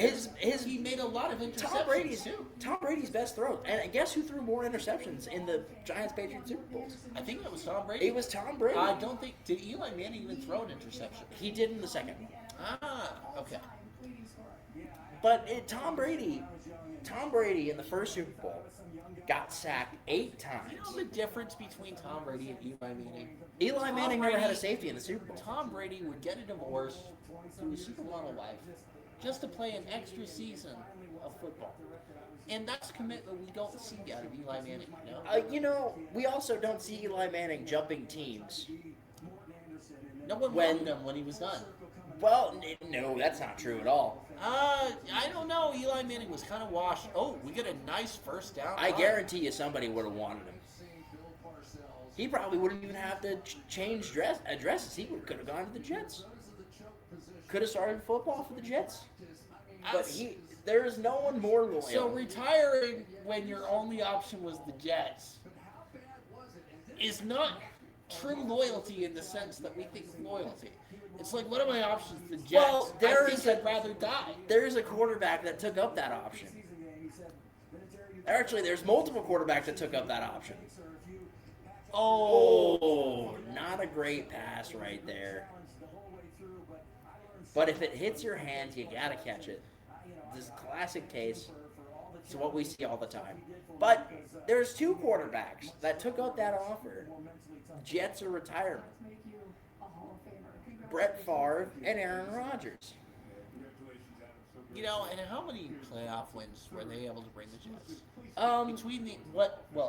He made a lot of interceptions too. Tom Brady's best throws, and guess who threw more interceptions in the Giants Patriots Super Bowls? I think that was Tom Brady. It was Tom Brady. I don't think did Eli Manning even throw an interception. He did in the second one. Okay. But Tom Brady in the first Super Bowl got sacked 8 times. You know the difference between Tom Brady and Eli Manning? Eli Tom Manning never had a Brady- safety in the Super Bowl. Tom Brady would get a divorce through his supermodel wife just to play an extra season of football. And that's commitment we don't see out of Eli Manning, We also don't see Eli Manning jumping teams. No one when- wanted him when he was done. Well, no, that's not true at all. I don't know. Eli Manning was kind of washed. Oh, we get a nice first down. I guarantee you somebody would have wanted him. He probably wouldn't even have to change addresses. He could have gone to the Jets. Could have started football for the Jets. But there is no one more loyal. So retiring when your only option was the Jets is not true loyalty in the sense that we think of loyalty. It's like, what are my options? The Jets. Well, I think I'd rather die. There's a quarterback that took up that option. Actually, there's multiple quarterbacks that took up that option. Oh, not a great pass right there. But if it hits your hands, you gotta catch it. This is a classic case. It's what we see all the time. But there's 2 quarterbacks that took up that offer. Jets or retirement. Brett Favre and Aaron Rodgers. And how many playoff wins were they able to bring the Jets? Between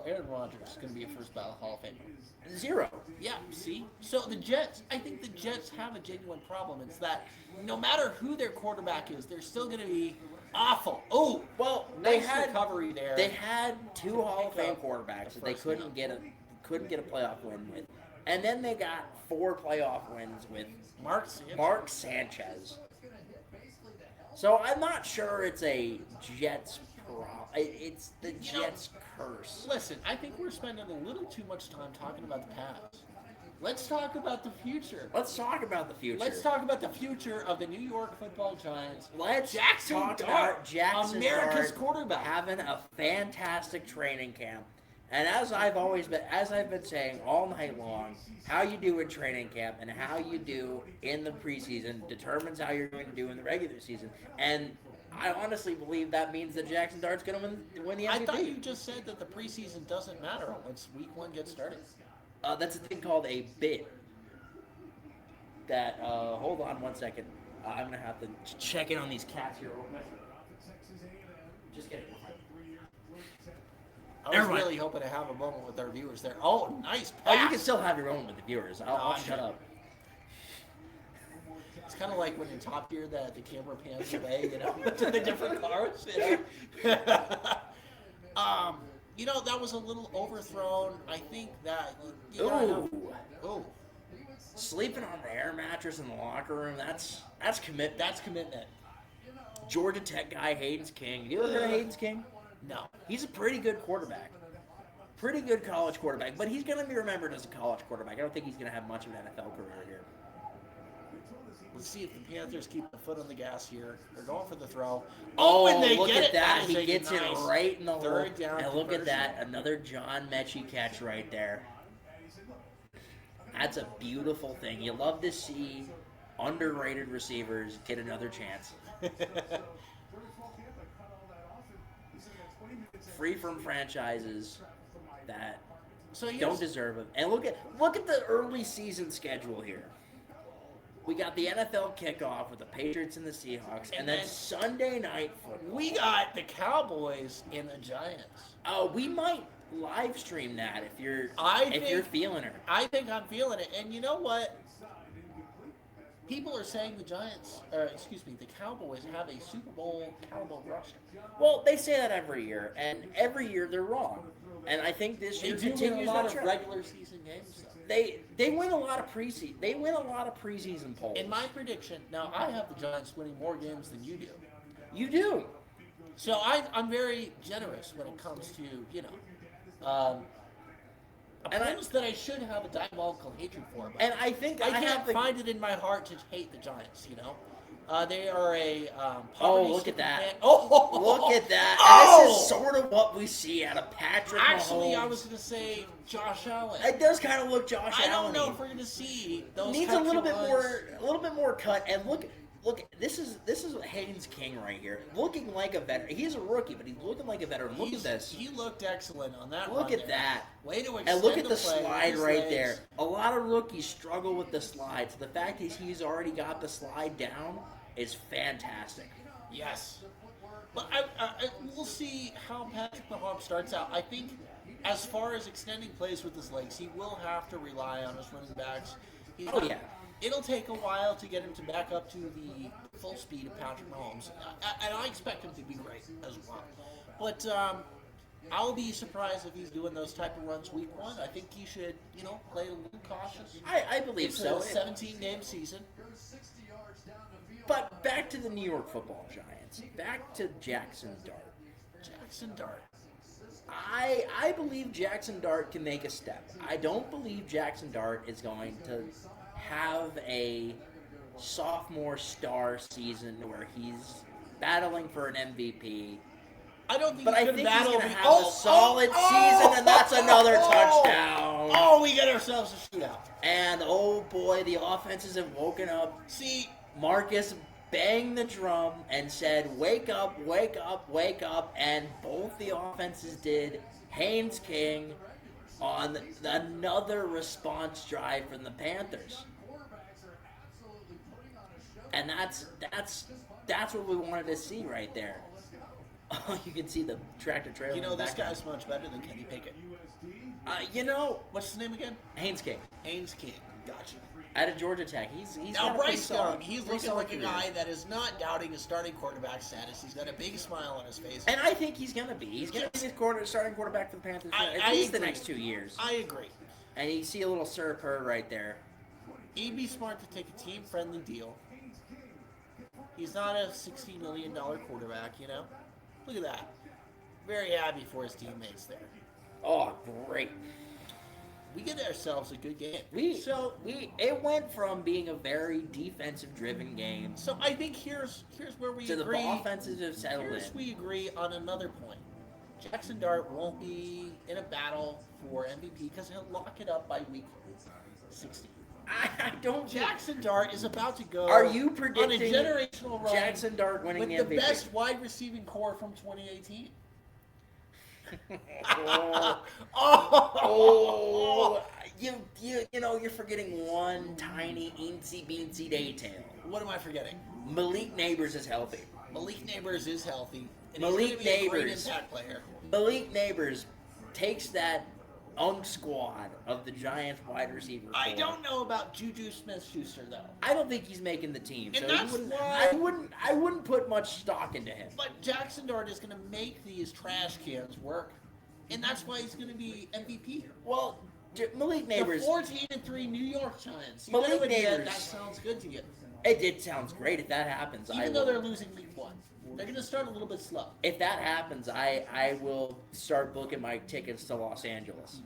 Aaron Rodgers is going to be a first ballot Hall of Famer. 0. Yeah, see? So the Jets, I think the Jets have a genuine problem. It's that no matter who their quarterback is, they're still going to be awful. Oh, Well, nice recovery there. They had 2 Hall of Fame quarterbacks that they couldn't get a playoff win with, and then they got 4 playoff wins with Mark Sanchez. So I'm not sure it's a Jets problem. It's the Jets curse. Listen, I think we're spending a little too much time talking about the past. Let's talk about the future. Let's talk about the future. Let's talk about the future of the New York Football Giants. Let's Jackson talk Dart, about Jackson America's Dart quarterback. having a fantastic training camp. And as I've been saying all night long, how you do in training camp and how you do in the preseason determines how you're going to do in the regular season. And I honestly believe that means that Jackson Dart's going to win the MVP. I thought you just said that the preseason doesn't matter once week 1 gets started. That's a thing called a bid. That, hold on one second. I'm going to have to check in on these cats here real quick. Just kidding. I was Never mind. really hoping to have a moment with our viewers there. Oh, nice pass. Oh, you can still have your own with the viewers. I'll shut up. It's kind of like when in Top Gear the camera pans away, to the different cars. That was a little overthrown. I think that. Ooh. Sleeping on the air mattress in the locker room, that's commitment. That's commitment. Georgia Tech guy, Hayden's King. You ever heard of Hayden's King? No. He's a pretty good quarterback. Pretty good college quarterback, but he's going to be remembered as a college quarterback. I don't think he's going to have much of an NFL career here. Let's see if the Panthers keep the foot on the gas here. They're going for the throw. Oh, and they look get at it. that. is He a gets nice it right in the hole. third down And look at conversion. that. Another John Mechie catch right there. That's a beautiful thing. You love to see underrated receivers get another chance. Free from franchises that So here's, Don't deserve it. And look at the early season schedule here. We got the NFL kickoff with the Patriots and the Seahawks, and then then Sunday night football. we got the Cowboys and the Giants. We might live stream that if you're think- you're feeling her. I think I'm feeling it. And you know what? People are saying the Cowboys have a Super Bowl caliber roster. Well, they say that every year, and every year they're wrong. And I think this They year do win a continues lot that of trend. regular season games, though. They win a lot of preseason. They win a lot of preseason polls. In my prediction, now I have the Giants winning more games than you do. You do. So I'm very generous when it comes to, And opponents that I should have a diabolical hatred for. But And I think I have can't the, find it in my heart to hate the Giants, They are a Oh, poverty look at that. fan- Oh, Look at that. Oh! And this is sort of what we see out of Patrick Actually, Mahomes. I was going to say Josh Allen. It does kind of look Josh I don't Allen. know if we're going to see those Needs types a little of bit runs. more cut. And look. This is Haynes King right here, looking like a veteran. He's a rookie, but he's looking like a veteran. Look at this. He looked excellent on that. Look run at there. that. Way to extend And look at the play with slide his right legs. there. A lot of rookies struggle with the slide. So the fact that he's already got the slide down is fantastic. Yes. But we'll see how Patrick Mahomes starts out. I think as far as extending plays with his legs, he will have to rely on his running backs. Yeah. It'll take a while to get him to back up to the full speed of Patrick Mahomes. And I expect him to be great as well. But I'll be surprised if he's doing those type of runs week one. I think he should, play a little cautious. I believe It's so. a 17-game season. But back to the New York Football Giants. Back to Jackson Dart. Jackson Dart. I believe Jackson Dart can make a step. I don't believe Jackson Dart is going to have a sophomore star season where he's battling for an MVP. I don't think But he's I going think to he's battle. going to have a solid season, and that's another touchdown. Oh, we get ourselves a shootout. And oh boy, the offenses have woken up. See, Marcus banged the drum and said, "Wake up, wake up, wake up," and both the offenses did. Haynes King on another response drive from the Panthers. And that's what we wanted to see right there. Oh, you can see the tractor trailer. in the this background. guy's much better than Kenny Pickett. What's his name again? Haynes King Haynes King. Gotcha. out of Georgia Tech. He's Now, got a pretty Bryce solid- Young, he's pretty looking solid like a career. guy that is not doubting his starting quarterback status. He's got a big smile on his face. And I think he's gonna be. He's gonna be the starting quarterback for the Panthers for I at least the agree. next 2 years. I agree. And you see a little Sir Purr right there. He'd be smart to take a team-friendly deal. He's not a $60 million quarterback, Look at that. Very happy for his teammates there. Oh, great. We get ourselves a good game. It went from being a very defensive-driven game So I think here's where we to the agree. offenses have settled Here's in. we agree on another point. Jackson Dart won't be in a battle for MVP because he'll lock it up by week 60. I don't. Jackson Dart is about to go Are you on a predicting generational run Jackson Dart winning with the the MVP? best wide receiving core from 2018. oh, Oh, you're forgetting one tiny eensy beensy detail. What am I forgetting? Malik Neighbors is healthy. Malik Neighbors is healthy. And Malik he's gonna be a great Neighbors. impact player. Malik Neighbors takes that squad of the Giants wide receiver I core. don't know about Juju Smith-Schuster though. I don't think he's making the team. And So that's he wouldn't, why- I wouldn't put much stock into him. But Jackson Dart is going to make these trash cans work, and that's why he's going to be MVP. Well, Malik The Neighbors, 14-3 New York Giants. You Malik gotta admit, Neighbors. that sounds good to you. it sounds great if that happens. Even though they're losing week one, they're going to start a little bit slow. If that happens, I will start booking my tickets to Los Angeles.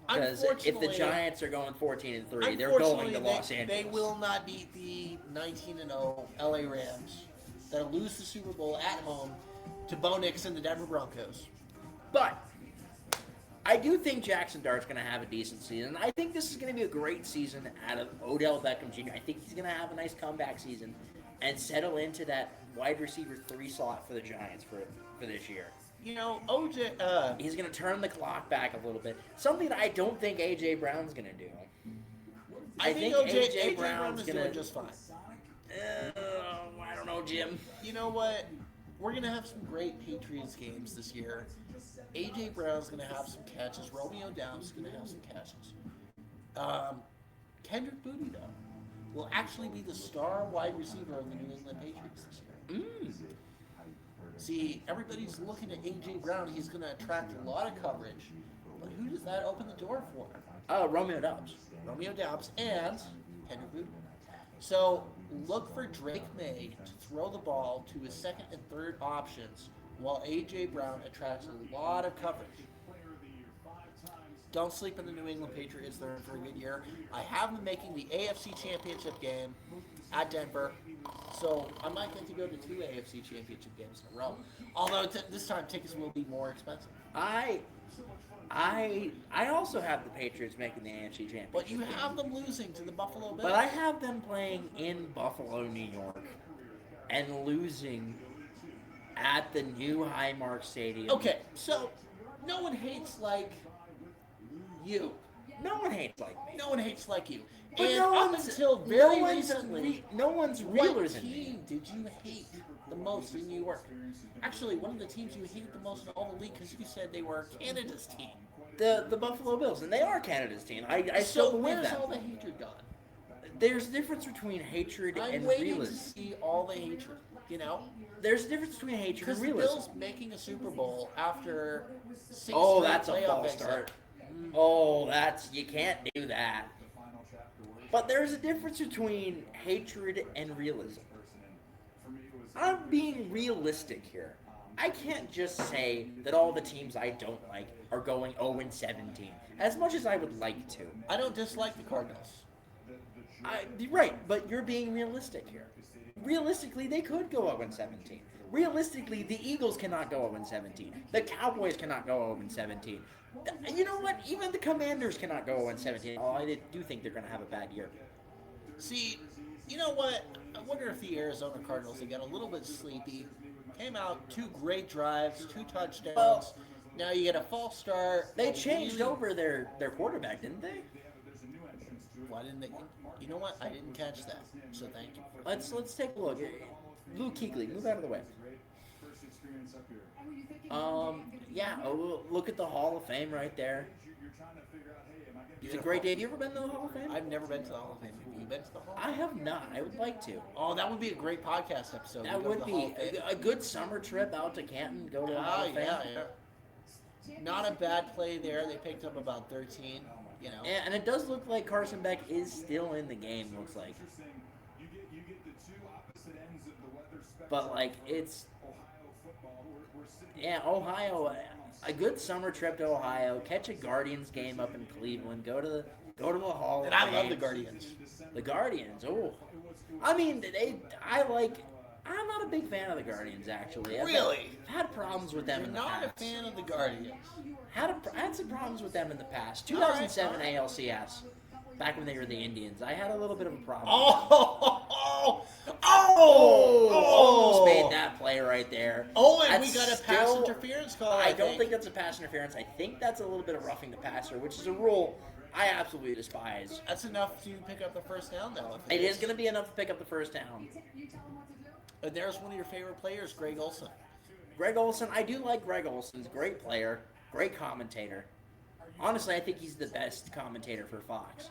Because if the Unfortunately- Giants are going 14-3, they're going to Los Angeles. They will not beat the 19-0 LA Rams that'll lose the Super Bowl at home to Bo Nix and the Denver Broncos. But I do think Jackson Dart's going to have a decent season. I think this is going to be a great season out of Odell Beckham Jr. I think he's going to have a nice comeback season and settle into that wide receiver 3 slot for the Giants for this year. OJ. He's going to turn the clock back a little bit. Something that I don't think A.J. Brown's going to do. I think AJ Brown's doing just fine. I don't know, Jim. You know what? We're gonna have some great Patriots games this year. AJ Brown's gonna have some catches. Romeo Doubs gonna have some catches. Kendrick Booty though will actually be the star wide receiver of the New England Patriots this year. See, everybody's looking at AJ Brown. He's gonna attract a lot of coverage, but who does that open the door for? Romeo Doubs. Romeo Doubs and Kendrick Booty. So look for Drake May to throw the ball to his second and third options while A.J. Brown attracts a lot of coverage. Don't sleep in the New England Patriots. They're in for a good year. I have them making the AFC Championship game at Denver. So I might get to go to 2 AFC Championship games in a row. Although this time tickets will be more expensive. I also have the Patriots making the AFC Championship. But you have them losing to the Buffalo Bills. But I have them playing in Buffalo, New York, and losing at the new Highmark Stadium. Okay, so no one hates like you. No one hates like me. No one hates like you. But And no up one's, until no very one's recently, no one's realer what than me. team did you hate the most in New York? Actually, one of the teams you hated the most in all the league because you said they were Canada's team. The Buffalo Bills, and they are Canada's team. I still So believe where's that. all the hatred gone? There's a difference between hatred I'm and waiting realism. to see all the hatred. You know, There's a difference between hatred because and the realism. Bills making a Super Bowl after 6 Oh, straight that's a playoff false exits. start. Oh, you can't do that. But there's a difference between hatred and realism. I'm being realistic here. I can't just say that all the teams I don't like are going 0-17, as much as I would like to. I don't dislike the Cardinals. You're right, but you're being realistic here. Realistically, they could go 0-17. Realistically, the Eagles cannot go 0-17. The Cowboys cannot go 0-17. You know what? Even the Commanders cannot go 0-17. Oh, I do think they're going to have a bad year. See, you know what? I wonder if the Arizona Cardinals, they got a little bit sleepy. Came out 2 great drives, 2 touchdowns. Well, now you get a false start. They changed over their quarterback, didn't they? Why didn't they? You know what? I didn't catch that. So thank you. Let's take a look. Luke Kuechly, move out of the way. Look at the Hall of Fame right there. It's a great day. Have you ever been to the Hall of Fame? I've never been to the Hall of Fame. Have you been to the Hall? I have not. I would like to. Oh, that would be a great podcast episode. That would be a good summer trip out to Canton. Go to the Hall of Fame. Yeah. Not a bad play there. They picked up about 13. You know. And it does look like Carson Beck is still in the game. Looks like. But like it's. Yeah, Ohio. A good summer trip to Ohio. Catch a Guardians game up in Cleveland. Go to the Hall. And of I Fame. love the Guardians. The Guardians. Oh, I mean, I'm not a big fan of the Guardians actually. Really? I've had problems with them You're in the not a past. fan of the Guardians. I had some problems with them in the past. All right, 2007 all right. ALCS, back when they were the Indians. I had a little bit of a problem. Almost made that play right there. Oh, and That's we got a pass still- interference call. I don't think that's a pass interference. I think that's a little bit of roughing the passer, which is a rule I absolutely despise. That's enough to pick up the first down, though. It is going to be enough to pick up the first down. And there's one of your favorite players, Greg Olson. Greg Olson, I do like Greg Olson. He's a great player, great commentator. Honestly, I think he's the best commentator for Fox.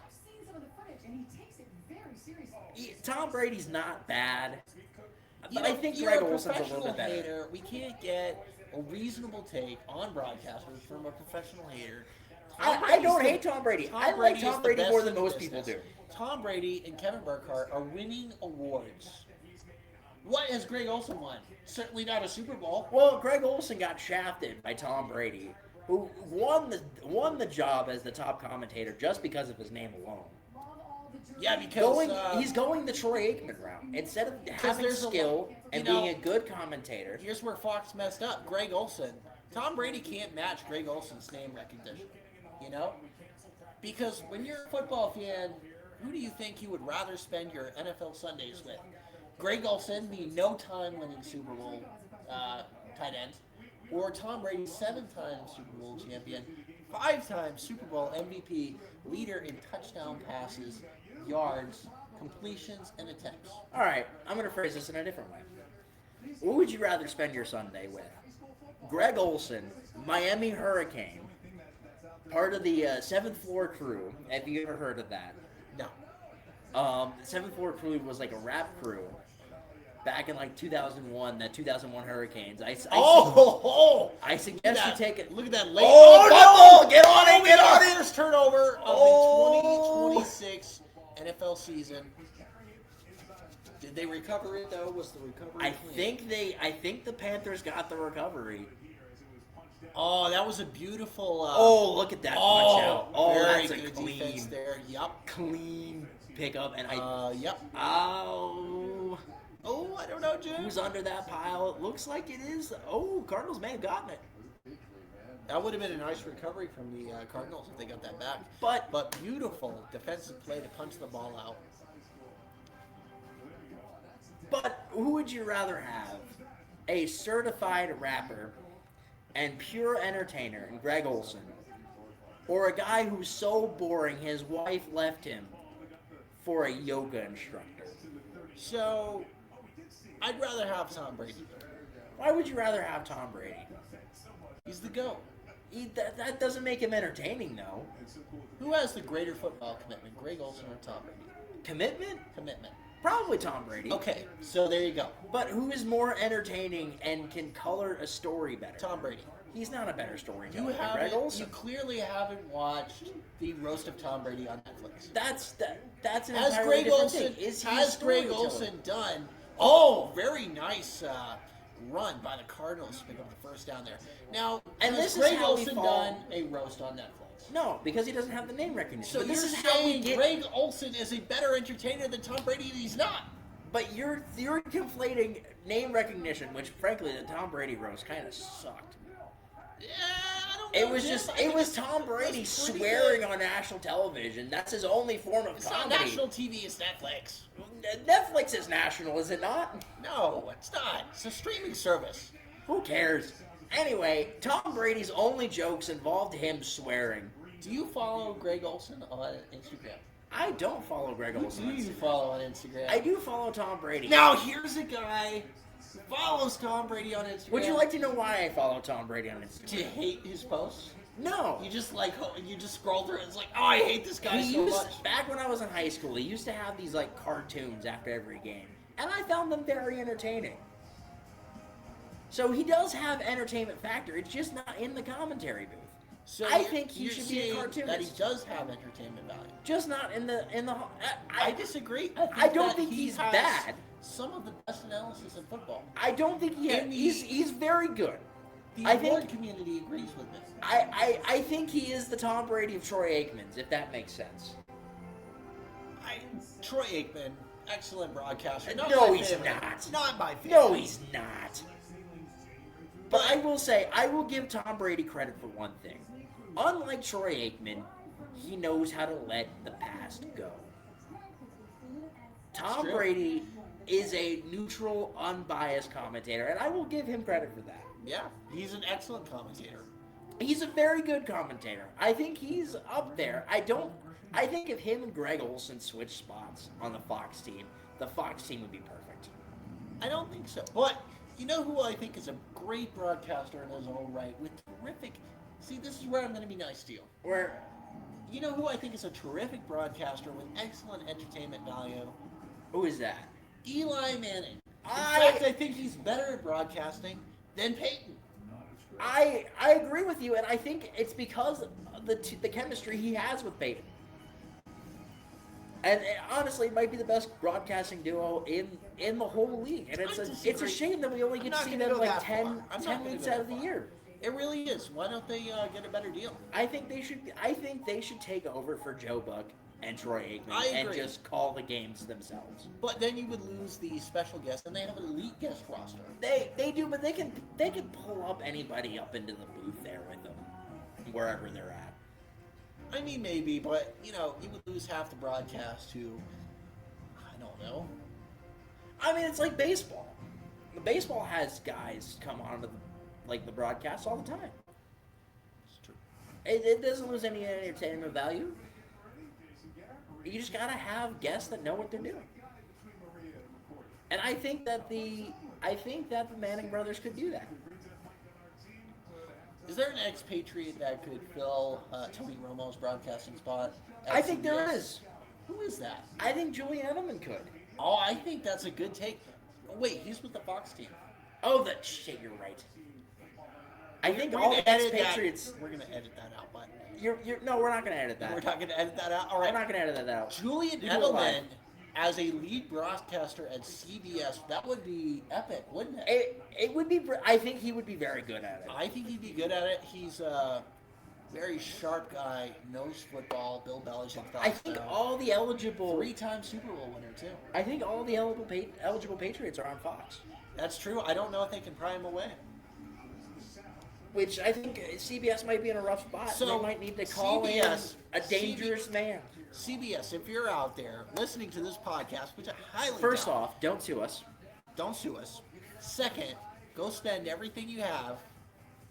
Tom Brady's not bad, but I think you're Greg a Olson's a little professional bit better. hater. We can't get a reasonable take on broadcasters from a professional hater. I don't hate Tom Brady. I like Tom Brady more than most people do. Tom Brady and Kevin Burkhardt are winning awards. What has Greg Olson won? Certainly not a Super Bowl. Well, Greg Olson got shafted by Tom Brady, who won the job as the top commentator just because of his name alone. Yeah, because He's going the Troy Aikman route. Instead of having there's a skill lot- and you know- being a good commentator, here's where Fox messed up. Greg Olson. Tom Brady can't match Greg Olson's name recognition. You know? Because when you're a football fan, who do you think you would rather spend your NFL Sundays with? Greg Olson, the no-time winning Super Bowl tight end, or Tom Brady, 7-time Super Bowl champion, 5-time Super Bowl MVP, leader in touchdown passes, yards, completions, and attempts. All right, I'm going to phrase this in a different way. Who would you rather spend your Sunday with? Greg Olson, Miami Hurricane, part of the 7th Floor Crew. Have you ever heard of that? No. 7th Floor Crew was like a rap crew back in like 2001, the 2001 Hurricanes. I suggest you take it. Look at that late. Oh, no! Get on it! Get on it! First turnover of Oh. the 2026 NFL season. Did they recover it though? Was the recovery? I think the Panthers got the recovery. Oh, that was a beautiful. Oh, look at that punch out. Oh, very that's a good clean, defense there. Yup. clean pickup. And Yep. oh, Oh, I don't know, Jim. who's under that pile? It looks like it is. Oh, Cardinals may have gotten it. That would have been a nice recovery from the Cardinals if they got that back. But Beautiful defensive play to punch the ball out. who would you rather have? A certified rapper and pure entertainer in Greg Olson, or a guy who's so boring his wife left him for a yoga instructor? So, I'd rather have Tom Brady. Why would you rather have Tom Brady? He's the GOAT. That doesn't make him entertaining, though. Who has the greater football commitment, Greg Olson or Tom Brady? Commitment? Commitment. Probably Tom Brady. Okay, so there you go. But who is more entertaining and can color a story better? Tom Brady. He's not a better storyteller You than Greg haven't. You Olson. clearly haven't watched the roast of Tom Brady on Netflix. That's an Has entirely Greg different Olson? thing. Is he a Has Greg storyteller? Olson done? Oh, very nice run by the Cardinals to pick up the first down there. Now, And has this is Greg how we Olson fall- done a roast on Netflix? No, because he doesn't have the name recognition. So but you're this is how we saying get. Greg Olson is a better entertainer than Tom Brady, and he's not? But you're conflating name recognition, which frankly the Tom Brady roast kind of sucked. Yeah, I don't know. It was Jim. just I it think was it's- Tom Brady it's pretty swearing good. on national television. That's his only form of It's not comedy. national TV, it's Netflix. Netflix is national, is it not? No, it's not. It's a streaming service. Who cares? Anyway, Tom Brady's only jokes involved him swearing. Do you follow Greg Olson on Instagram? I don't follow Greg Who Olson. do on you Instagram. follow on Instagram? I do follow Tom Brady. Now here's a guy who follows Tom Brady on Instagram. Would you like to know why I follow Tom Brady on Do Instagram? you hate his posts? No. You just scroll through it. It's like, oh, I hate this guy He so used, much. back when I was in high school, he used to have these like cartoons after every game, and I found them very entertaining. So he does have entertainment factor. It's just not in the commentary booth. So I think he you're should be a saying cartoonist. that he does have entertainment value. Just not in the. I disagree. I don't that think he he's has bad. Some of the best analysis in football. I don't think In the- he's very good. The I award think community agrees with me. I think he is the Tom Brady of Troy Aikman's, if that makes sense. Troy Aikman, excellent broadcaster. Not No, my he's favorite. not. Not my favorite. No, he's not. But I will say, I will give Tom Brady credit for one thing. Unlike Troy Aikman, he knows how to let the past go. Tom true. Brady is a neutral, unbiased commentator, and I will give him credit for that. Yeah, he's an excellent commentator. He's a very good commentator. I think he's up there. I think if him and Greg Olson switched spots on the Fox team would be perfect. I don't think so. But you know who I think is a great broadcaster in his own right with terrific. See, this is where I'm going to be nice to you. Where You know who I think is a terrific broadcaster with excellent entertainment value? who is that? Eli Manning. In I- fact, I think he's better at broadcasting than Peyton. I agree with you, and I think it's because of the chemistry he has with Peyton. And honestly, it might be the best broadcasting duo in the whole league. And I it's a disagree. shame that we only I'm get to not see gonna them go like that 10, far. I'm not 10 gonna weeks go out that of the far. year. It really is. Why don't they get a better deal? I think they take over for Joe Buck and Troy Aikman I and agree. just call the games themselves. But then you would lose the special guests, and they have an elite guest roster. They do, but they can pull up anybody up into the booth there with them, wherever they're at. I mean, maybe, but you would lose half the broadcast to, I don't know. I mean, it's like baseball. The baseball has guys come onto like the broadcasts all the time. It's true. It doesn't lose any entertainment value. You just gotta have guests that know what they're doing. And I think that the Manning brothers could do that. Is there an expatriate that could fill Tony Romo's broadcasting spot? at I think there CBS? is. Who is that? I think Julian Edelman could. Oh, I think that's a good take. Oh, wait, he's with the Fox team. Oh, that shit. You're right. I think We're all gonna the edit that- expatriates. We're gonna edit that out, but You're no, we're not gonna edit that. we're not gonna edit that out. All We're right. not gonna edit that out. Julian You do it live. Edelman as a lead broadcaster at CBS. That would be epic, wouldn't it? It would be. I think he would be very good at it. I think he'd be good at it. He's a very sharp guy, knows football. Bill Belichick thought I think so. all the eligible. Three-time Super Bowl winner too. I think all the eligible Patriots are on Fox, That's true. I don't know if they can pry him away. which I think CBS might be in a rough spot. So, They might need to call CBS in a dangerous man. CBS, if you're out there listening to this podcast, which I highly First doubt, off, don't sue us. don't sue us. Second, go spend everything you have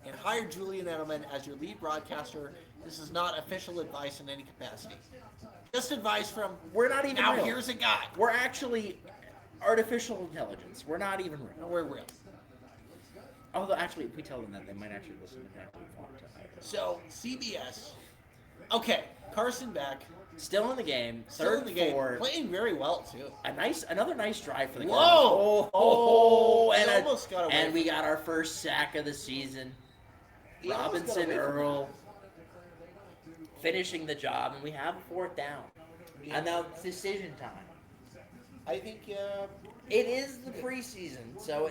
and hire Julian Edelman as your lead broadcaster. This is not official advice in any capacity. Just advice from. We're not even Now real. here's a guy. We're actually artificial intelligence. We're not even real. We're real. Although, actually, if we tell them that, they might actually listen and actually want to. So CBS. Okay, Carson Beck. Still in the game. Still Third in the game, forward. playing very well too. Another nice drive for the Whoa! Cardinals. Oh, He and, almost got away and from we it. got our first sack of the season. He almost got Robinson away from Earl finishing the job, and we have a fourth down. And now it's decision time. I think. It is the preseason, so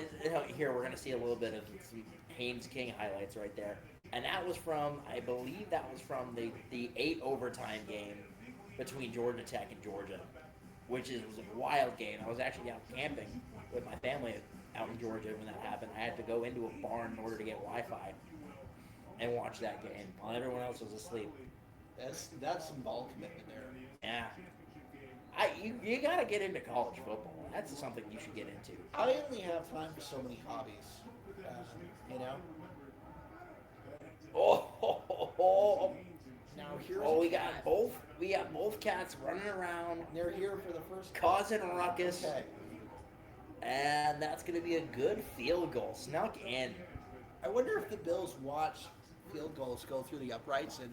here we're going to see a little bit of some Haynes King highlights right there. And that was from, I believe that was from the 8 overtime game between Georgia Tech and Georgia, which was a wild game. I was actually out camping with my family out in Georgia when that happened. I had to go into a barn in order to get Wi-Fi and watch that game while everyone else was asleep. That's some ball commitment there. Yeah. You got to get into college football. That's something you should get into. I only have time for so many hobbies. You know. Oh, Now here's. we got both cats running around. They're here for the first. Causing a ruckus. Okay. And that's going to be a good field goal. Snuck in. I wonder if the Bills watch field goals go through the uprights and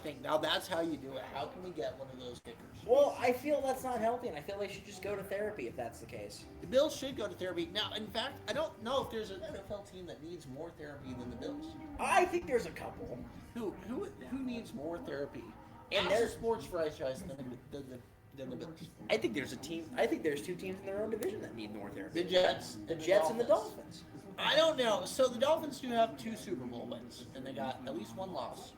think, now that's how you do it. How can we get one of those kickers? Well, I feel that's not healthy, and I feel they should just go to therapy if that's the case. The Bills should go to therapy. Now, in fact, I don't know if there's an NFL team that needs more therapy than the Bills. I think there's a couple. Who needs more therapy? And And there's- there's a sports franchise than the Bills. I think there's two teams in their own division that need more therapy. The Jets. The Jets and the Dolphins. I don't know. So the Dolphins do have 2 Super Bowl wins, and they got at least 1 loss.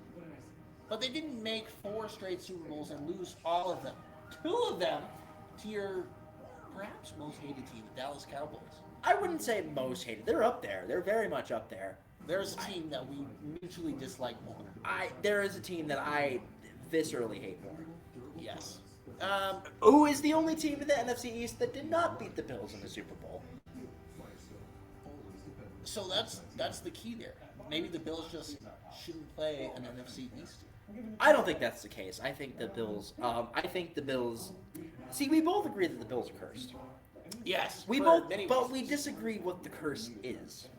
But they didn't make 4 straight Super Bowls and lose all of them. 2 of them to your perhaps most hated team, the Dallas Cowboys. I wouldn't say most hated. They're up there. They're very much up there. There's a team that we mutually dislike more. There is a team that I viscerally hate more. Yes. Who is the only team in the NFC East that did not beat the Bills in the Super Bowl? So that's the key there. Maybe the Bills just shouldn't play an NFC East. I don't think that's the case. I think the Bills. See, we both agree that the Bills are cursed. Yes. We for both, many but reasons. we disagree what the curse is.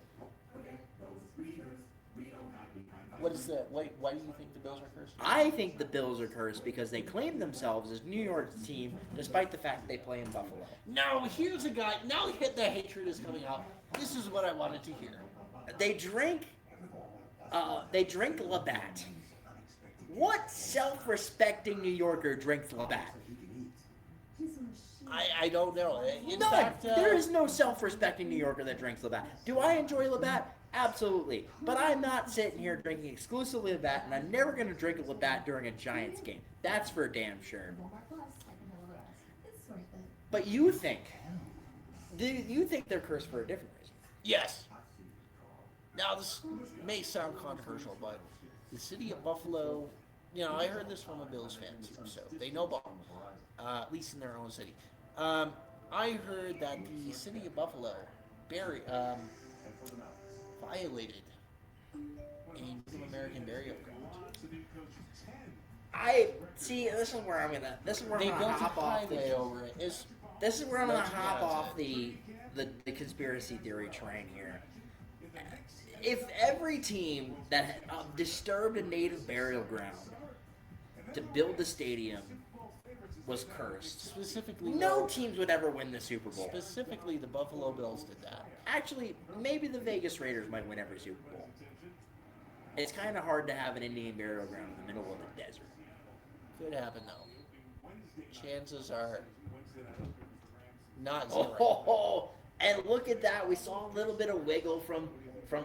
Why do you think the Bills are cursed? I think the Bills are cursed because they claim themselves as New York's team, despite the fact they play in Buffalo. Now here's a guy. Now the hatred is coming out. This is what I wanted to hear. They drink Labatt. What self-respecting New Yorker drinks Labatt? I don't know. In None. fact, There is no self-respecting New Yorker that drinks Labatt. Do I enjoy Labatt? Absolutely. But I'm not sitting here drinking exclusively Labatt, and I'm never going to drink a Labatt during a Giants game. That's for damn sure. But you think they're cursed for a different reason? Yes. Now this may sound controversial, but the city of Buffalo, I heard this from a Bills fan too, so they know ball, at least in their own city. I heard that the city of Buffalo violated and Native American burial ground. I see. This is where I'm They gonna built a hop off highway the. over it. This is where I'm gonna hop 19 off the conspiracy theory train here. If every team that had disturbed a native burial ground to build the stadium was cursed, Specifically, no teams would ever win the Super Bowl. Specifically, the Buffalo Bills did that. Actually, maybe the Vegas Raiders might win every Super Bowl. It's kind of hard to have an Indian burial ground in the middle of the desert. Could happen though. Chances are not zero. Oh, and look at that. We saw a little bit of wiggle from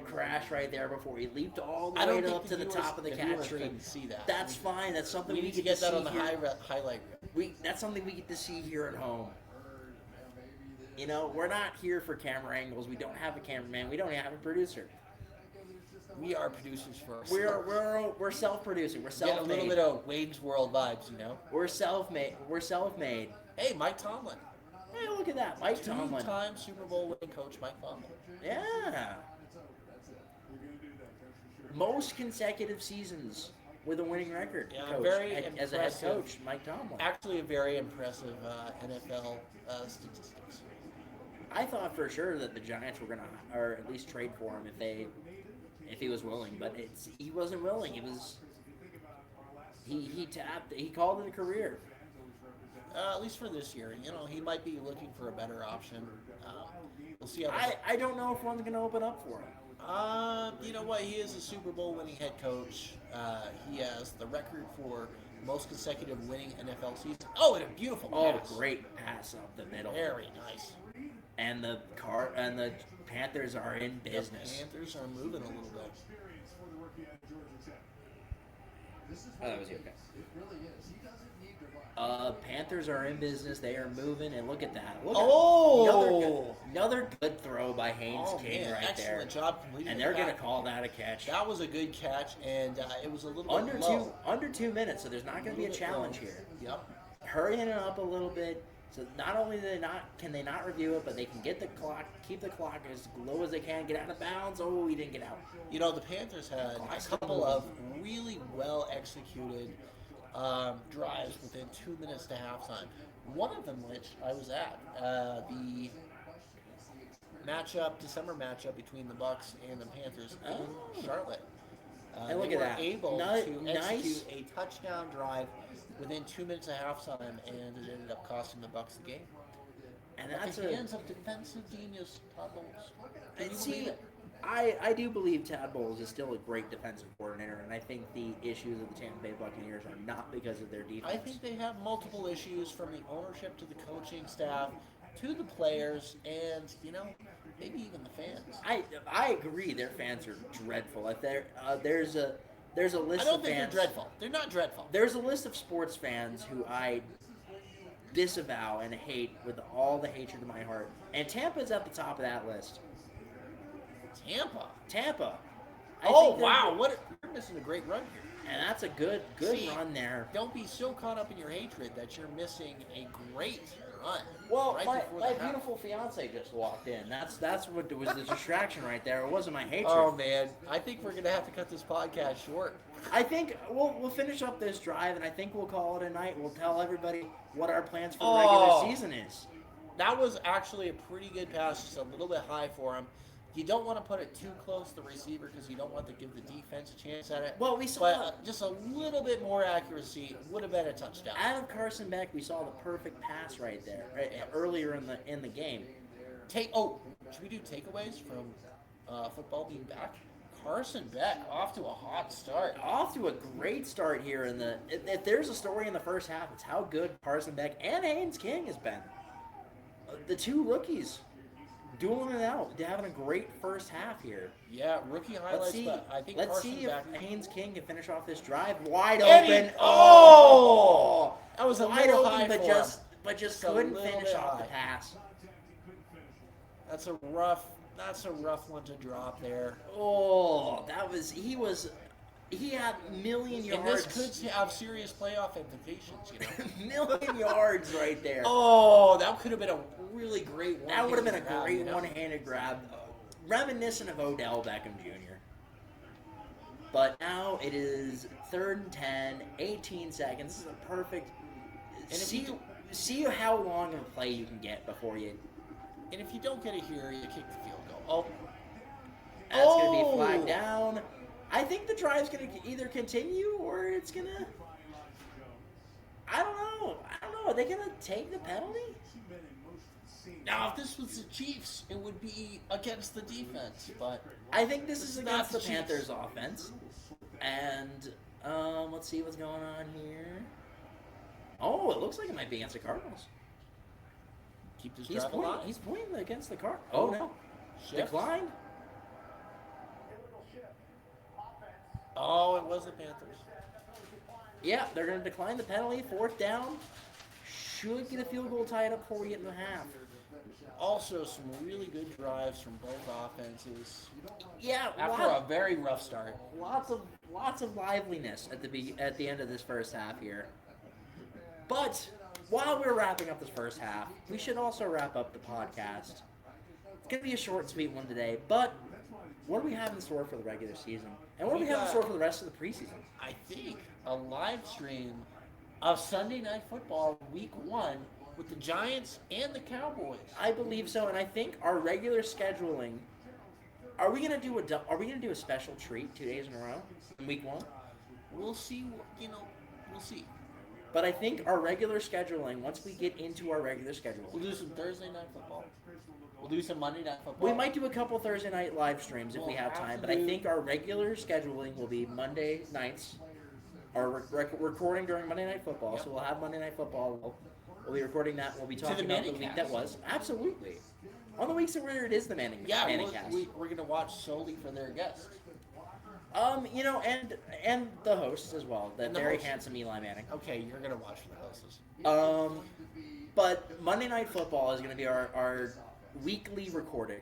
Crash right there before he leaped all the I don't way think up to the top of the cat viewers tree. couldn't see that. That's fine. That's something we we need to get get that see on the here. highlight reel. That's something we get to see here at home. You know, we're not here for camera angles. We don't have a cameraman. We don't have a producer. We are producers for ourselves. We're self-producing. We're Get a self-made. little bit of Wayne's World vibes, you know. We're self-made. We're self-made. Hey, Mike Tomlin, Hey, look at that, Mike Tomlin. two-time Super Bowl winning coach Mike Tomlin. Yeah. Most consecutive seasons with a winning record. Yeah, coach, very as a head impressive. coach, Mike Tomlin. Actually, a very impressive NFL statistics. I thought for sure that the Giants were gonna, or at least trade for him if he was willing, but he wasn't willing. He called it a career. At least for this year, you know, he might be looking for a better option. We'll see how. I don't know if one's gonna open up for him. You know what? He is a Super Bowl winning head coach. He has the record for most consecutive winning NFL seasons. Oh, and a beautiful pass. Great pass up the middle. Very nice. And the Panthers are in business. The Panthers are moving a little bit. Oh, that was you. Okay. Panthers are in business. They are moving, and look at that. Another good throw by Haynes King right excellent there. job completing And the they're gonna pass. call that a catch. That was a good catch, and it was a little Under bit low. under 2 minutes, so there's not gonna be a Little bit challenge low. here. Yep. Hurrying it up a little bit. So not only can they not review it, but they can get the clock, keep the clock as low as they can, get out of bounds. Oh, he didn't get out. You know, the Panthers had a couple of really well executed drives within 2 minutes to halftime. One of them, which I was at, the December matchup between the Bucks and the Panthers in Charlotte. And look they at were that. able Nice- to execute a touchdown drive within 2 minutes of halftime, and it ended up costing the Bucks the game. And At that's the a. hands of defensive genius Todd Bowles. Can you See, believe it? I do believe Todd Bowles is still a great defensive coordinator, and I think the issues of the Tampa Bay Buccaneers are not because of their defense. I think they have multiple issues from the ownership to the coaching staff to the players and, you know, maybe even the fans. I agree. Their fans are dreadful. There's a list I don't of think fans. they're dreadful. They're not dreadful. There's a list of sports fans who I disavow and hate with all the hatred in my heart, and Tampa's at the top of that list. Tampa. I think they're- Wow! You're missing a great run here. And that's a good See, run there. Don't be so caught up in your hatred that you're missing a great run. Well, right my before the half. beautiful fiance just walked in. That's what was the distraction right there. It wasn't my hatred. Oh man, I think we're gonna have to cut this podcast short. I think we'll finish up this drive, and I think we'll call it a night. We'll tell everybody what our plans for the regular season is. That was actually a pretty good pass, just a little bit high for him. You don't want to put it too close to the receiver because you don't want to give the defense a chance at it. Well, we saw But just a little bit more accuracy would have been a touchdown. out of Carson Beck. We saw the perfect pass right there, earlier in the game. Should we do takeaways from football being back? Carson Beck off to a hot start. Off to a great start here if there's a story in the first half, it's how good Carson Beck and Haynes King has been. The two rookies dueling it out, having a great first half here. Yeah, rookie highlights, but I think Let's Carson see Beck. if Haynes King can finish off this drive wide And open. he- oh! That was a wide little open, high but for just him. but just Just a couldn't little finish bit off the high. pass. That's a rough one to drop there. Oh, he had million And this yards. could have serious playoff implications, you know. Million yards right there. Oh, that could have been a really great one. That would have been a grab, great you know? one-handed grab, reminiscent of Odell Beckham Jr. But now it is 3rd and 10, 18 seconds. This is a perfect. And if you See how long of a play you can get before you. And if you don't get it here, you kick the field goal. That's going to be flagged down. I think the drive's going to either continue or it's going to. I don't know. Are they going to take the penalty? Now, if this was the Chiefs, it would be against the defense, but I think this is not against the the Chiefs. Panthers offense. And let's see what's going on here. Oh, it looks like it might be against the Cardinals. keep this He's drive pointing, alive. he's pointing against the Cardinals. Oh, no. Shift. Declined. Oh, it was the Panthers. Yeah, they're going to decline the penalty. 4th down. Should get a field goal tied up before we get into the half. Also, some really good drives from both offenses. Yeah, After a very rough start. lots of liveliness at the end of this first half here. But while we're wrapping up this first half, we should also wrap up the podcast. It's gonna be a short and sweet one today, but what do we have in store for the regular season? And what do we have in store for the rest of the preseason? I think a live stream of Sunday Night Football Week 1 with the Giants and the Cowboys. I believe so, and I think our regular scheduling. Are we gonna do a special treat 2 days in a row in week 1? We'll see. We'll see. But I think our regular scheduling, once we get into our regular schedule, We'll do some Thursday Night Football. We'll do some Monday Night Football. we might do a couple Thursday night live streams if we We'll have have time. to But I do- think our regular scheduling will be Monday nights. Our recording during Monday Night Football, Yep. so we'll have Monday Night Football. We'll be recording that. We'll be talking about the week Manningcast. that was. Absolutely. On the weeks where it is the Manning Yeah, Manningcast. we're going to watch solely for their guests. And the hosts as well, the And the very hosts. handsome Eli Manning. Okay, you're going to watch for the hosts. But Monday Night Football is going to be our weekly recording,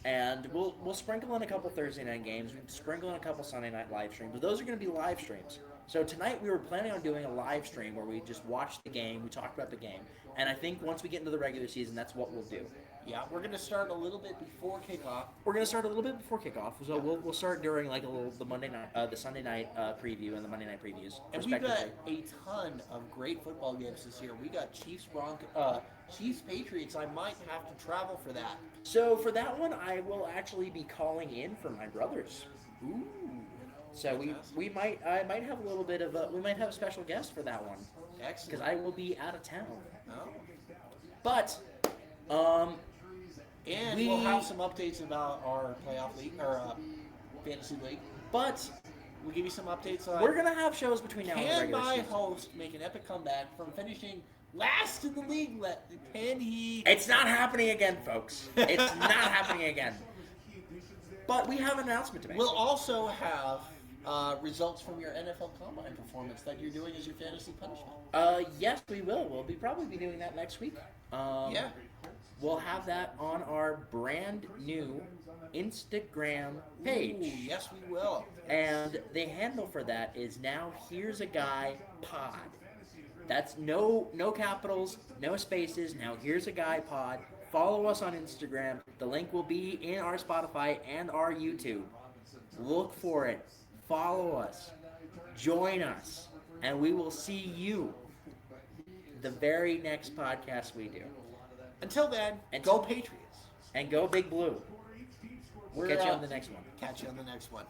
and we'll sprinkle in a couple Thursday night games. We sprinkle in a couple Sunday night live streams, but those are going to be live streams. So tonight we were planning on doing a live stream where we just watch the game, we talk about the game, and I think once we get into the regular season, that's what we'll do. Yeah, we're going to start a little bit before kickoff. We're going to start a little bit before kickoff, so we'll start during like the Sunday night preview and the Monday night previews, And we've got respectively. a ton of great football games this year. We got Chiefs Patriots. I might have to travel for that. So for that one, I will actually be calling in for my brothers. Ooh. So I might have a little bit of we might have a special guest for that one because Excellent. I will be out of town. Oh. But And We- we'll have some updates about our playoff league or fantasy league. but We'll give you some updates on we're gonna have shows between now and the can regular my season. host make an epic comeback from finishing last in the league. Can he? It's not happening again, folks. It's not happening again. But we have an announcement to make. We'll also have results from your NFL Combine performance that you're doing as your fantasy punishment. Yes, we will. We'll probably be doing that next week. Yeah. We'll have that on our brand new Instagram page. Ooh, yes, we will. And the handle for that is Now Here's a Guy Pod. That's no capitals, no spaces. Now Here's a Guy Pod. Follow us on Instagram. The link will be in our Spotify and our YouTube. Look for it. Follow us. Join us. And we will see you the very next podcast we do. Until then, Until- go Patriots. And go Big Blue. We'll We're, catch you on the next one. Catch you on the next one.